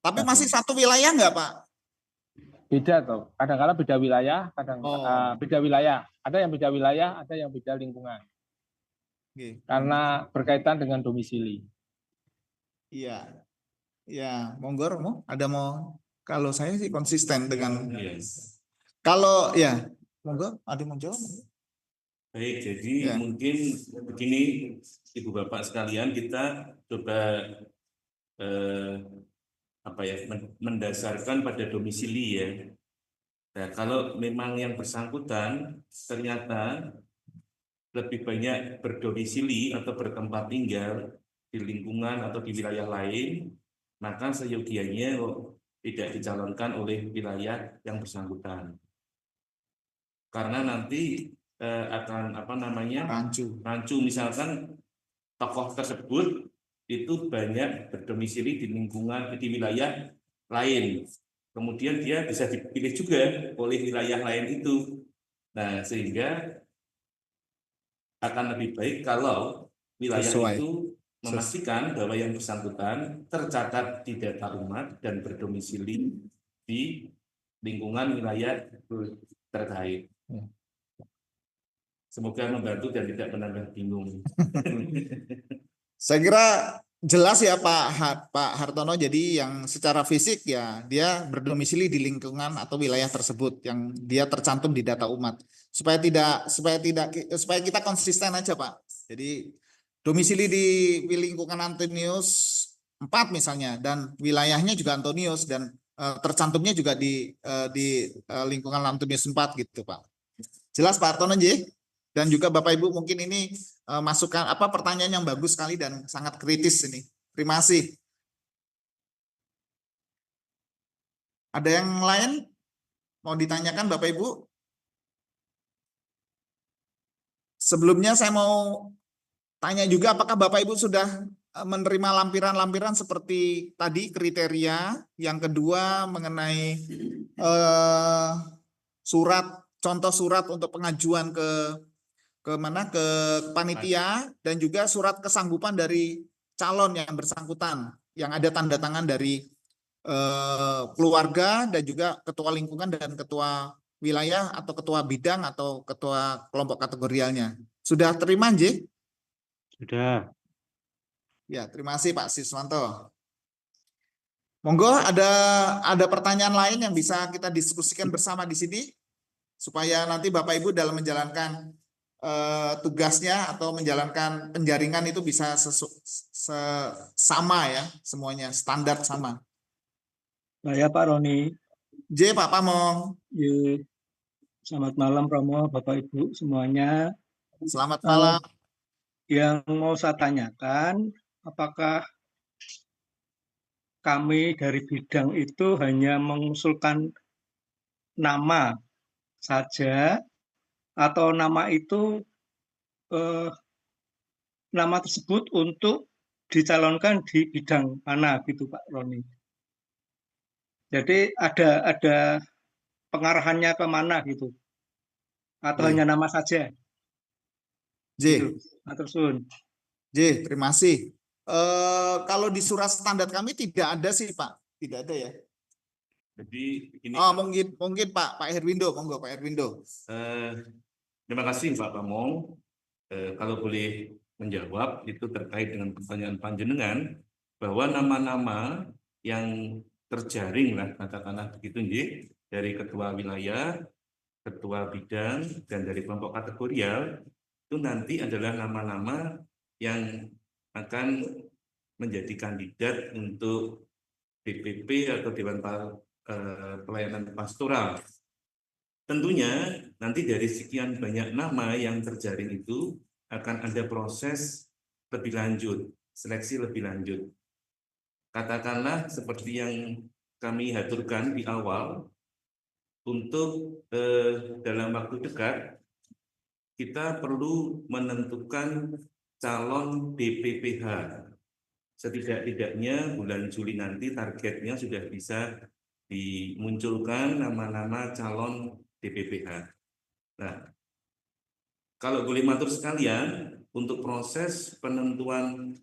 Tapi masih satu wilayah nggak, Pak? Beda tuh. Kadang-kala beda wilayah, beda wilayah. Ada yang beda wilayah, ada yang beda lingkungan. Oke. Karena berkaitan dengan domisili. Iya. Ya, monggo Romo, ada mau, kalau saya sih konsisten dengan Yes. kalau ya, monggo, ada mau jawab? Baik, jadi Ya. mungkin begini, Ibu Bapak sekalian, kita coba mendasarkan pada domisili ya. Nah, kalau memang yang bersangkutan ternyata lebih banyak berdomisili atau bertempat tinggal di lingkungan atau di wilayah lain, maka seyogianya tidak dicalonkan oleh wilayah yang bersangkutan. Karena nanti akan rancu, misalkan tokoh tersebut itu banyak berdomisili di lingkungan di wilayah lain. Kemudian dia bisa dipilih juga oleh wilayah lain itu. Nah, sehingga akan lebih baik kalau wilayah itu memastikan bahwa yang bersangkutan tercatat di data umat dan berdomisili di lingkungan wilayah terkait. Semoga membantu dan tidak menambah bingung. Saya kira jelas ya Pak Hartono. Jadi yang secara fisik ya dia berdomisili di lingkungan atau wilayah tersebut yang dia tercantum di data umat. Supaya kita konsisten aja Pak. Jadi domisili di lingkungan Antonius 4 misalnya dan wilayahnya juga Antonius dan tercantumnya juga di lingkungan Antonius 4 gitu Pak. Jelas Pak Hartono J? Dan juga Bapak Ibu mungkin ini masukan pertanyaan yang bagus sekali dan sangat kritis ini. Terima kasih. Ada yang lain mau ditanyakan Bapak Ibu? Sebelumnya saya mau tanya juga apakah Bapak Ibu sudah menerima lampiran-lampiran seperti tadi kriteria, yang kedua mengenai contoh surat untuk pengajuan ke panitia dan juga surat kesanggupan dari calon yang bersangkutan yang ada tanda tangan dari keluarga dan juga ketua lingkungan dan ketua wilayah atau ketua bidang atau ketua kelompok kategorialnya. Sudah terima, J? Sudah. Ya, terima kasih Pak Siswanto. Monggo ada pertanyaan lain yang bisa kita diskusikan bersama di sini supaya nanti Bapak Ibu dalam menjalankan tugasnya atau menjalankan penjaringan itu bisa sama ya, semuanya standar sama. Saya Pak Roni. J, Pak Pamong. Selamat malam Romo, Bapak Ibu semuanya. Selamat malam. Yang mau saya tanyakan, apakah kami dari bidang itu hanya mengusulkan nama saja atau nama itu nama tersebut untuk dicalonkan di bidang mana gitu Pak Roni. Jadi ada pengarahannya ke mana gitu. Atau hanya nama saja. J. Gitu. J, terima kasih. Kalau di surat standar kami tidak ada sih Pak. Tidak ada ya. Jadi ini mungkin Pak Herwindo, monggo Pak Herwindo. Terima kasih Pak Pamong. Kalau boleh menjawab itu terkait dengan pertanyaan panjenengan bahwa nama-nama yang terjaring lah katakanlah begitu nih dari ketua wilayah, ketua bidang dan dari kelompok kategorial itu nanti adalah nama-nama yang akan menjadi kandidat untuk DPP atau Dewan Pelayanan Pastoral. Tentunya nanti dari sekian banyak nama yang terjaring itu akan ada proses lebih lanjut, seleksi lebih lanjut. Katakanlah seperti yang kami aturkan di awal, untuk dalam waktu dekat kita perlu menentukan calon DPPH. Setidak-tidaknya bulan Juli nanti targetnya sudah bisa dimunculkan nama-nama calon DPPH. Nah, kalau boleh matur sekalian, untuk proses penentuan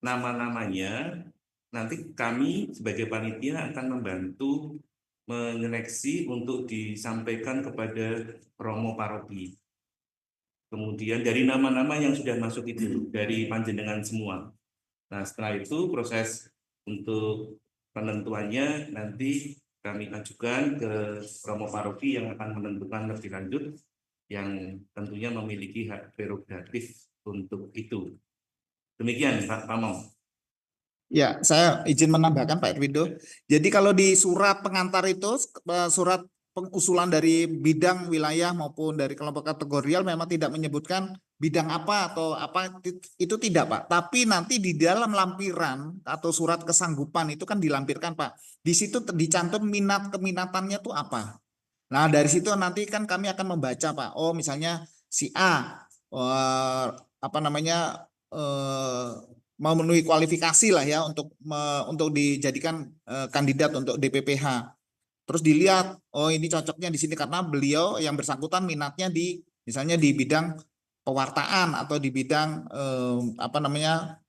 nama-namanya, nanti kami sebagai panitia akan membantu menyeleksi untuk disampaikan kepada Romo Paroki. Kemudian dari nama-nama yang sudah masuk itu, dari panjenengan semua. Nah, setelah itu proses untuk penentuannya nanti kami ajukan ke Romo Paroki yang akan menentukan lebih lanjut, yang tentunya memiliki hak prerogatif untuk itu. Demikian Pak Pamong. Ya, saya izin menambahkan Pak Erwindo. Jadi kalau di surat pengantar itu, surat pengusulan dari bidang wilayah maupun dari kelompok kategorial memang tidak menyebutkan bidang apa atau apa, itu tidak Pak. Tapi nanti di dalam lampiran atau surat kesanggupan itu kan dilampirkan Pak. Di situ dicantum keminatannya itu apa. Nah dari situ nanti kan kami akan membaca Pak. Oh misalnya si A memenuhi kualifikasi lah ya untuk dijadikan kandidat untuk DPPH. Terus dilihat, oh ini cocoknya di sini karena beliau yang bersangkutan minatnya misalnya di bidang pewartaan atau di bidang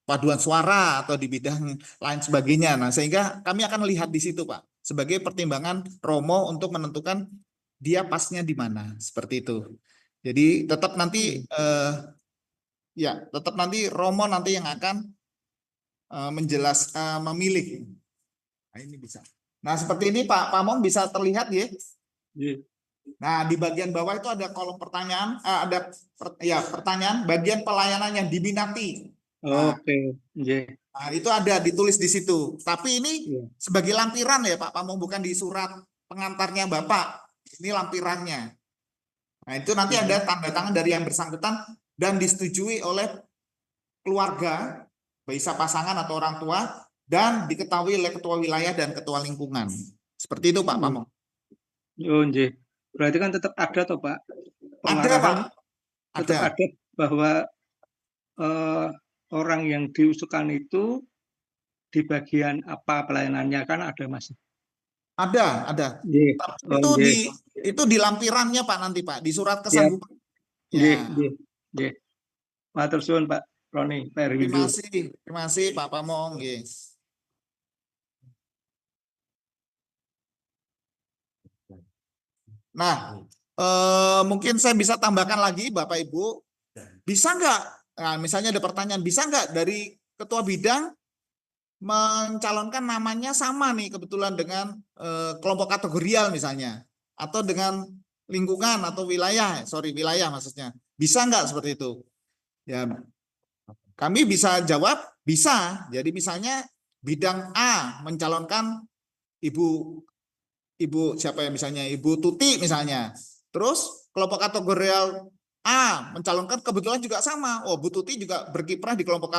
paduan suara atau di bidang lain sebagainya. Nah sehingga kami akan lihat di situ Pak sebagai pertimbangan Romo untuk menentukan dia pasnya di mana seperti itu. Jadi tetap nanti tetap nanti Romo nanti yang akan memilih. Nah, ini bisa. Nah, seperti ini Pak Pamong bisa terlihat ya. Nah, di bagian bawah itu ada kolom pertanyaan, pertanyaan bagian pelayanan yang diminati. Nah, nah, itu ada ditulis di situ. Tapi ini sebagai lampiran ya Pak Pamong, bukan di surat pengantarnya Bapak. Ini lampirannya. Nah, itu nanti ada tanda tangan dari yang bersangkutan dan disetujui oleh keluarga, bisa pasangan atau orang tua, dan diketahui oleh ketua wilayah dan ketua lingkungan. Seperti itu Pak Pamong. Berarti kan tetap ada toh Pak? Ada Pak. Tetap ada bahwa orang yang diusulkan itu di bagian apa pelayanannya kan ada masih. Ada. Itu di lampirannya Pak nanti Pak, di surat kesanggupan. Matur suwun Pak Roni, Pak Erwindo. Terima kasih Pak Pamong. Nah, mungkin saya bisa tambahkan lagi Bapak Ibu, bisa nggak? Nah, misalnya ada pertanyaan, bisa nggak dari ketua bidang mencalonkan namanya sama nih kebetulan dengan kelompok kategorial misalnya, atau dengan lingkungan atau wilayah maksudnya, bisa nggak seperti itu? Ya, kami bisa jawab bisa. Jadi misalnya bidang A mencalonkan ibu siapa ya misalnya, Ibu Tuti misalnya, terus kelompok kategorial A mencalonkan kebetulan juga sama. Oh, Bu Tuti juga berkiprah di kelompok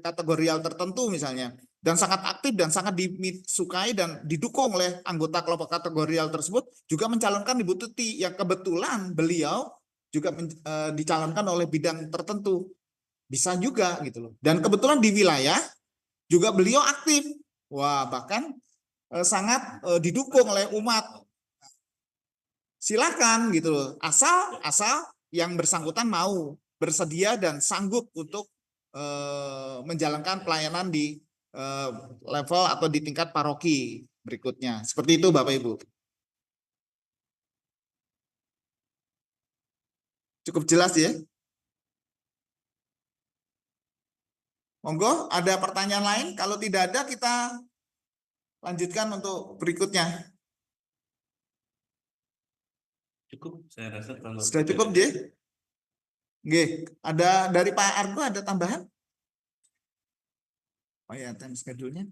kategorial tertentu misalnya, dan sangat aktif dan sangat disukai dan didukung oleh anggota kelompok kategorial tersebut, juga mencalonkan Ibu Tuti yang kebetulan beliau juga dicalonkan oleh bidang tertentu. Bisa juga gitu loh. Dan kebetulan di wilayah juga beliau aktif. Wah, bahkan sangat didukung oleh umat. Silakan gitu loh. Asal yang bersangkutan mau bersedia dan sanggup untuk menjalankan pelayanan di level atau di tingkat paroki berikutnya. Seperti itu Bapak Ibu. Cukup jelas ya? Monggo, ada pertanyaan lain? Kalau tidak ada, kita lanjutkan untuk berikutnya. Cukup, saya rasa kalau sudah cukup, J. Ada dari Pak Argo ada tambahan? Oh ya, time schedule-nya.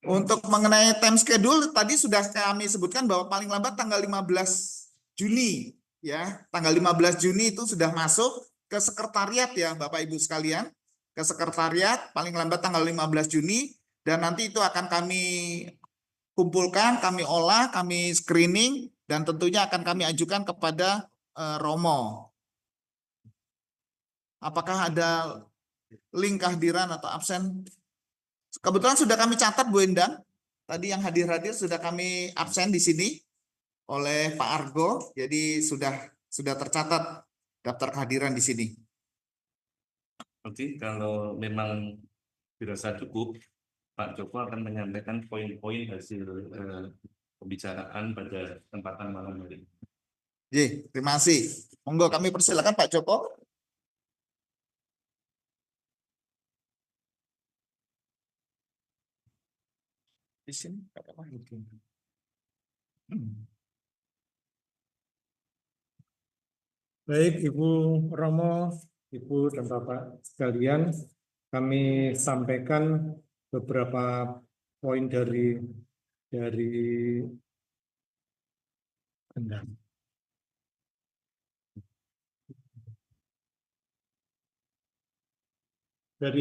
Untuk mengenai time schedule tadi sudah kami sebutkan bahwa paling lambat tanggal 15 Juni ya. Tanggal 15 Juni itu sudah masuk ke sekretariat ya Bapak Ibu sekalian. Ke sekretariat paling lambat tanggal 15 Juni dan nanti itu akan kami kumpulkan, kami olah, kami screening dan tentunya akan kami ajukan kepada Romo. Apakah ada link kehadiran atau absen? Kebetulan sudah kami catat Bu Endang. Tadi yang hadir-hadir sudah kami absen di sini oleh Pak Argo. Jadi sudah tercatat daftar kehadiran di sini. Oke, kalau memang dirasa cukup, Pak Joko akan menyampaikan poin-poin hasil pembicaraan pada kesempatan malam hari ini. Terima kasih. Monggo kami persilakan Pak Joko. Di sini apa itu? Baik, Ibu Romo, Ibu dan Bapak sekalian, kami sampaikan beberapa poin dari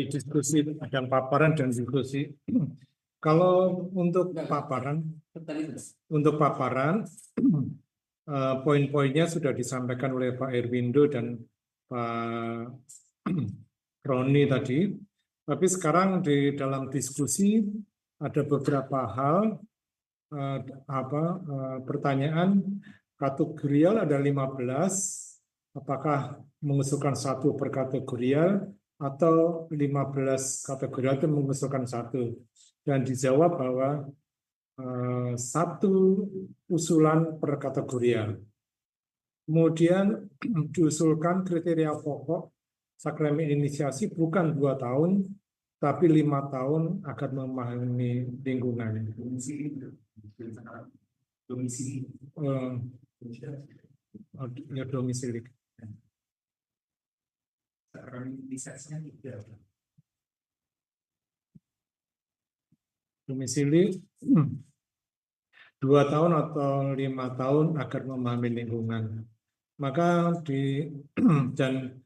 diskusi dan paparan dan diskusi. Kalau untuk paparan, poin-poinnya sudah disampaikan oleh Pak Erwindo dan Pak Roni tadi. Tapi sekarang di dalam diskusi ada beberapa hal, pertanyaan kategorial ada 15. Apakah mengusulkan satu per kategorial atau 15 kategorial itu mengusulkan satu? Dan dijawab bahwa satu usulan per kategorial. Kemudian diusulkan kriteria pokok sakramen inisiasi bukan 2 tahun, tapi 5 tahun agar memahami lingkungan. Domisili. Domisili 2 tahun atau 5 tahun agar memahami lingkungan. Maka dan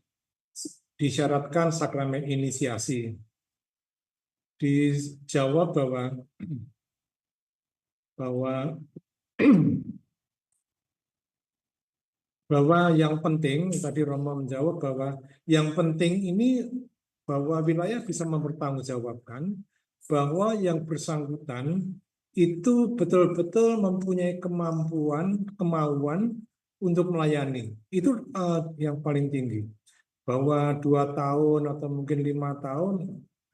disyaratkan sakramen inisiasi. Dijawab bahwa yang penting, tadi Romo menjawab bahwa yang penting ini bahwa wilayah bisa mempertanggungjawabkan bahwa yang bersangkutan itu betul-betul mempunyai kemauan untuk melayani. Itu yang paling tinggi. Bahwa 2 tahun atau mungkin 5 tahun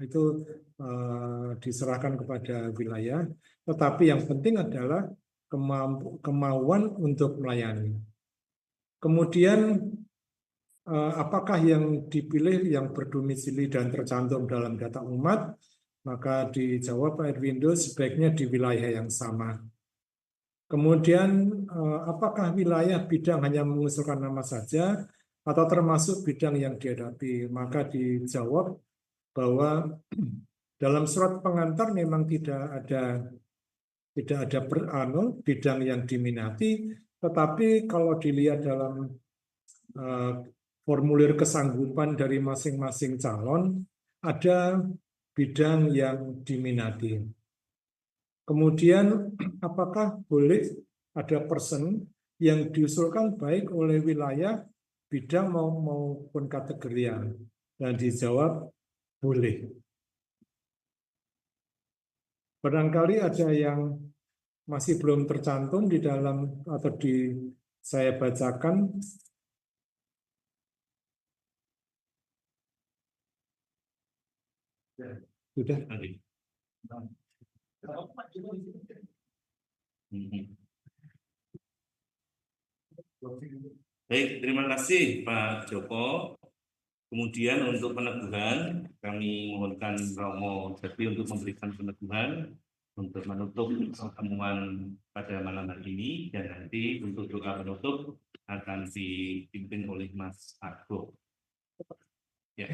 itu diserahkan kepada wilayah. Tetapi yang penting adalah kemauan untuk melayani. Kemudian apakah yang dipilih yang berdomisili dan tercantum dalam data umat? Maka dijawab Pak Erwindo sebaiknya di wilayah yang sama. Kemudian apakah wilayah bidang hanya mengusulkan nama saja atau termasuk bidang yang dihadapi? Maka dijawab bahwa dalam surat pengantar memang tidak ada bidang yang diminati, tetapi kalau dilihat dalam formulir kesanggupan dari masing-masing calon ada bidang yang diminati. Kemudian apakah boleh ada person yang diusulkan baik oleh wilayah, bidang maupun kategorial? Dan dijawab boleh. Barangkali ada yang masih belum tercantum di dalam atau saya bacakan. Sudah. Baik, terima kasih Pak Joko. Kemudian untuk peneguhan, kami mohonkan Romo Jadi untuk memberikan peneguhan untuk menutup pertemuan pada malam hari ini, dan nanti untuk doa penutup akan dipimpin oleh Mas Argo. Ya.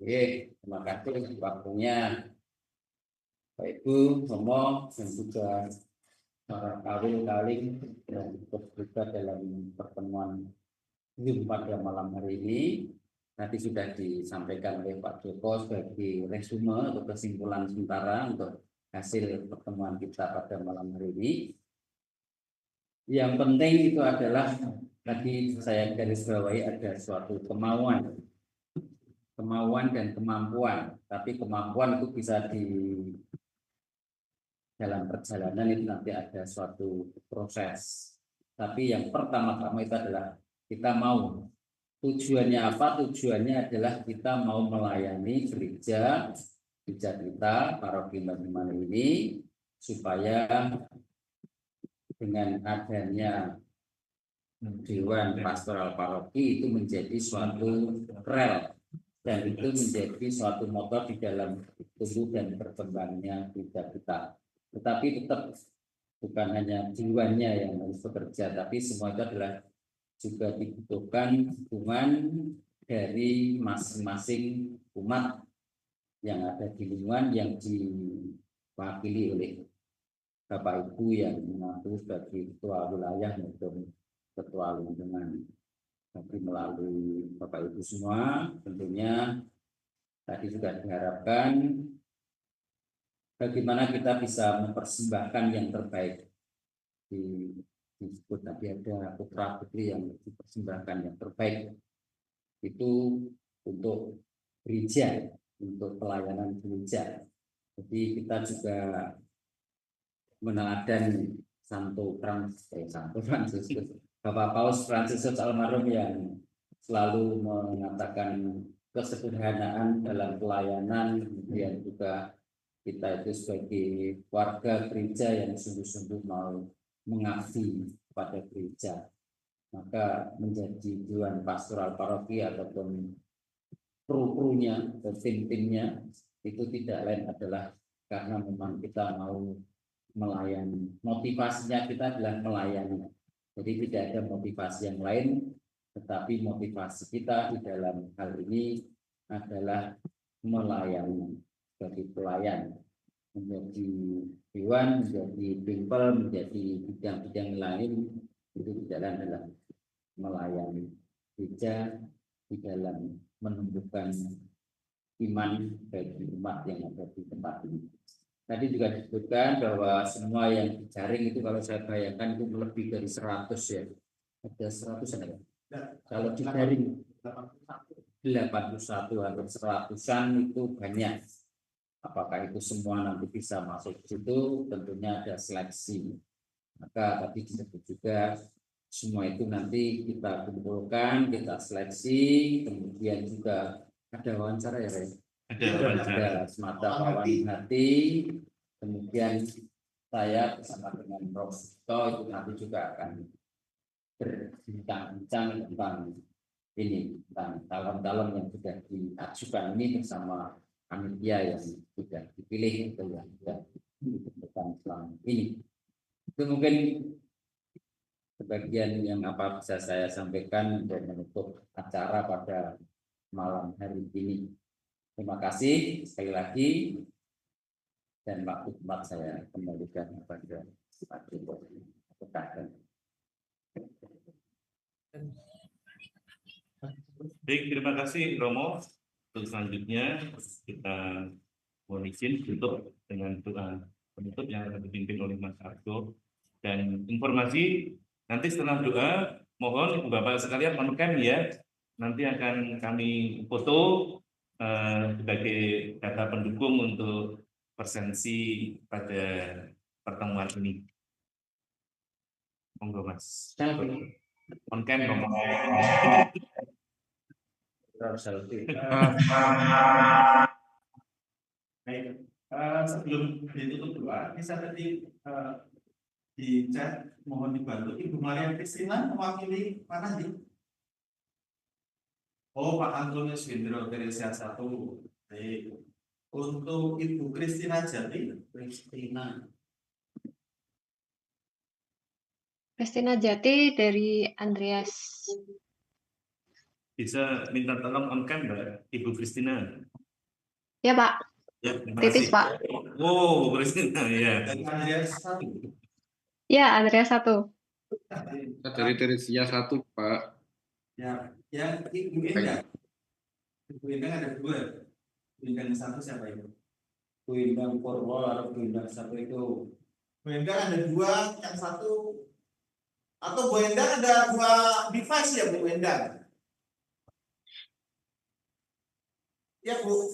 Oke, terima kasih waktunya Pak Ibu, Romo, dan juga para kawin yang ikut juga dalam pertemuan ini pada malam hari ini. Nanti sudah disampaikan oleh Pak Joko sebagai resume atau kesimpulan sementara untuk hasil pertemuan kita pada malam hari ini. Yang penting itu adalah tadi saya garis bawahi ada suatu kemauan dan kemampuan. Tapi kemampuan itu bisa di dalam perjalanan itu nanti ada suatu proses. Tapi yang pertama-tama itu adalah kita mau. Tujuannya apa? Tujuannya adalah kita mau melayani gereja kita, paroki Banyumanik ini, supaya dengan adanya Dewan Pastoral Paroki itu menjadi suatu rel dan itu menjadi suatu motor di dalam tumbuh dan berkembangnya gereja kita. Tetapi tetap bukan hanya jiwanya yang harus bekerja, tapi semua itu adalah juga dibutuhkan dukungan dari masing-masing umat yang ada di lingkungan yang diwakili oleh Bapak Ibu yang mengaku sebagai ketua wilayah maupun ketua lingkungan. Tapi melalui Bapak Ibu semua tentunya tadi juga diharapkan bagaimana kita bisa mempersembahkan yang terbaik. Disebut tadi ada putra putri yang dipersembahkan yang terbaik itu untuk gereja, untuk pelayanan gereja. Jadi kita juga meneladan Santo Fransiskus, Bapak Paus Fransiskus almarhum yang selalu mengatakan kesederhanaan dalam pelayanan, kemudian juga kita itu sebagai warga gereja yang sungguh-sungguh mau mengabdi pada gereja, maka menjadi Dewan Pastoral Paroki ataupun kru-krunya atau tim-timnya itu tidak lain adalah karena memang kita mau melayani. Motivasinya kita adalah melayani. Jadi tidak ada motivasi yang lain, tetapi motivasi kita di dalam hal ini adalah melayani sebagai pelayan, menjadi dewan, menjadi bimpel, menjadi bidang-bidang lain itu tidak lain adalah melayani gereja di dalam menumbuhkan iman bagi umat yang ada di tempat ini. Tadi juga disebutkan bahwa semua yang dijaring itu kalau saya bayangkan itu lebih dari 100 ya. Ada 100 ya. Kalau dijaring 81 hampir 100-an itu banyak. Apakah itu semua nanti bisa masuk ke situ? Tentunya ada seleksi. Maka tadi disebut juga semua itu nanti kita kumpulkan, kita seleksi, kemudian juga ada wawancara ya, Ren? Ada semacam wawancara hati, kemudian saya bersama dengan Prof. itu nanti juga akan berbincang-bincang tentang ini, tentang calon-calon yang sudah diajukan ini bersama panitia yang sudah dipilih atau yang sudah ditentukan selama ini. Itu mungkin sebagian yang apa bisa saya sampaikan untuk menutup acara pada malam hari ini. Terima kasih sekali lagi dan waktu tempat saya kembalikan kepada Pak Ibu. Baik, terima kasih Romo. Untuk selanjutnya kita mohon izin tutup dengan doa penutup yang akan dipimpin oleh Mas Argo. Dan informasi nanti setelah doa mohon Ibu Bapak sekalian on-cam ya. Nanti akan kami foto sebagai data pendukung untuk presensi pada pertemuan ini. Monggo Mas. On cam ngomong. Baik, sebelum ditutup doa, bisa tadi di chat mohon dibantu Ibu Maria Kristina mewakili mana nih? Oh, Pak Antonius Windro Teresia 1. Baik. Untuk Ibu Kristina Jati, Kristina Jati dari Andreas. Bisa minta tolong on cam Mbak Ibu Kristina? Ya Pak. Ya, terima Titis kasih. Pak. Oh, Kristina ya. Ya Andreas 1. Dari Teresia 1 Pak. Ya, yang Ibu Endang. Ibu Endang ada 2. Ibu Endang 1 siapa itu? Bu Endang Purwo atau Bu Endang 1 itu? Bu Endang ada 2, yang 1 Atau Bu Endang ada 2 device ya Bu Endang? Ya Bu,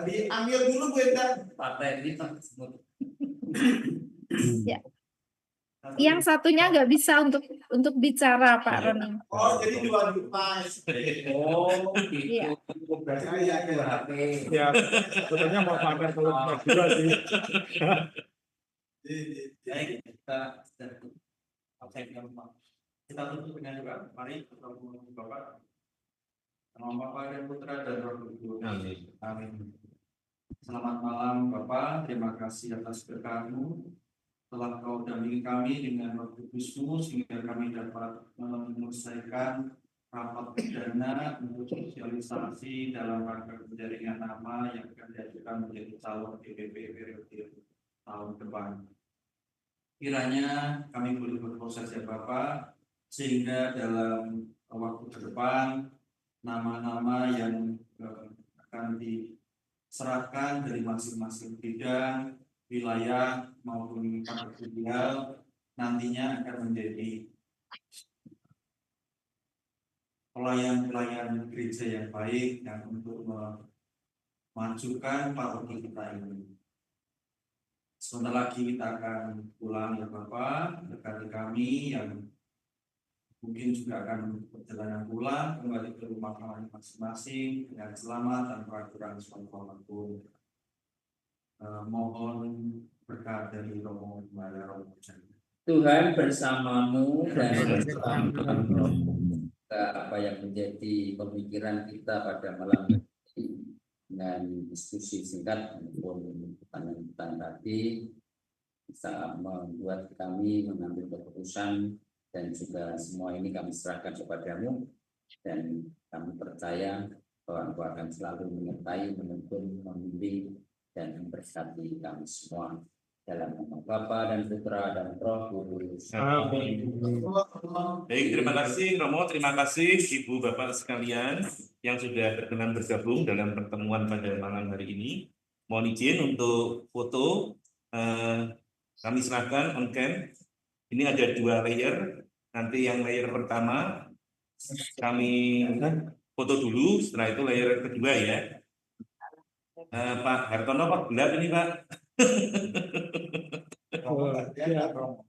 diambil dulu Bu Endang. Ya. Yang satunya nggak bisa untuk bicara Pak Roni. Oh, jadi 2 device. Oh, Iya. Ya, sebetulnya mau pakai kalau dua sih. Baik, kita tutup dengan doa. Mari kita mohon Bapak, nama Bapa dan Putra dan Roh Kudus. Amin. Selamat malam Bapak, terima kasih atas berkat-Mu telah Kau dampingi kami dengan Roh Kudus-Mu sehingga kami dapat menyelesaikan rapat perdana untuk sosialisasi dalam rangka penjaringan nama yang akan diajukan menjadi calon DPP periode tahun depan. Kiranya kami boleh berproses ya Bapak, sehingga dalam waktu ke depan nama-nama yang akan diserahkan dari masing-masing bidang, wilayah maupun kategorial nantinya akan menjadi pelayan-pelayan gereja yang baik yang untuk memajukan paroki kita ini. Sebentar lagi kita akan pulang ya Bapak, berkati kami yang mungkin juga akan perjalanan pulang kembali ke rumah kami masing-masing dengan selamat tanpa kekurangan suatu apapun. Mohon berkat dari Romo Maria Romo Tuhan bersamamu dan bersamamu. Apa yang menjadi pemikiran kita pada malam ini dengan diskusi singkat maupun pertanyaan tadi bisa membuat kami mengambil keputusan dan juga semua ini kami serahkan kepadamu dan kami percaya bahwa Engkau akan selalu menyertai, menuntun, membimbing dan memberkati kami semua dalam nama Bapa dan Putra dan Roh Kudus. Amin. Baik, terima kasih Romo, terima kasih Ibu Bapak sekalian yang sudah berkenan bergabung dalam pertemuan pada malam hari ini. Mohon izin untuk foto, kami serahkan on cam. Ini ada 2 layer. Nanti yang layer pertama kami foto dulu, setelah itu layer kedua ya. Pak Hartono, Pak gelap ini Pak.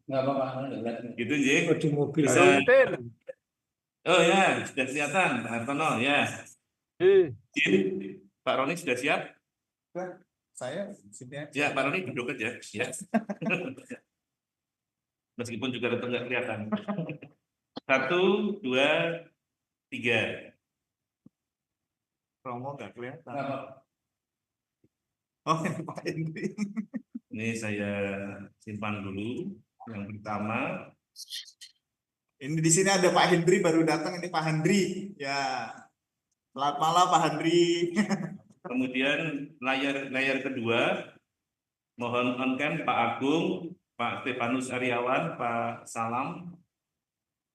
Nggak apa-apa, gitu ya. Di mobil. Bisa. Oh ya, sudah kelihatan Pak Hartono ya. Pak Roni sudah siap? Saya sini aja. Ya, Pak Roni duduk aja. Ya. Meskipun juga tetap nggak kelihatan. 1, 2, 3. Romo nggak kelihatan. Nggak apa-apa. Oh, Pak Hendri. Ini saya simpan dulu. Yang pertama. Ini di sini ada Pak Hendri baru datang, ini Pak Hendri. Ya. Selamat malam Pak Hendri. Kemudian layar kedua. Mohon on cam Pak Agung, Pak Stefanus Aryawan, Pak Salam,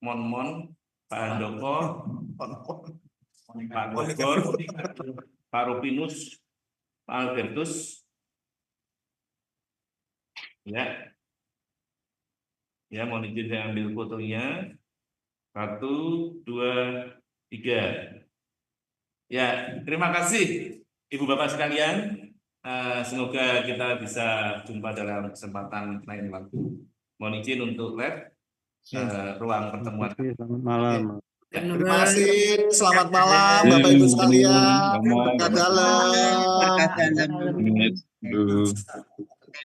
Mon, Pak Handoko, Pak Bogor, Pak Rupinus, Pak Albertus. Ya. Ya, mohon izin saya ambil fotonya. 1, 2, 3. Ya, terima kasih Ibu Bapak sekalian. Semoga kita bisa jumpa dalam kesempatan lain waktu. Mohon izin untuk live ruang pertemuan. Selamat malam. Ya. Terima kasih. Selamat malam Bapak Ibu sekalian. Berkat dalam. Berkat dalam. Amin.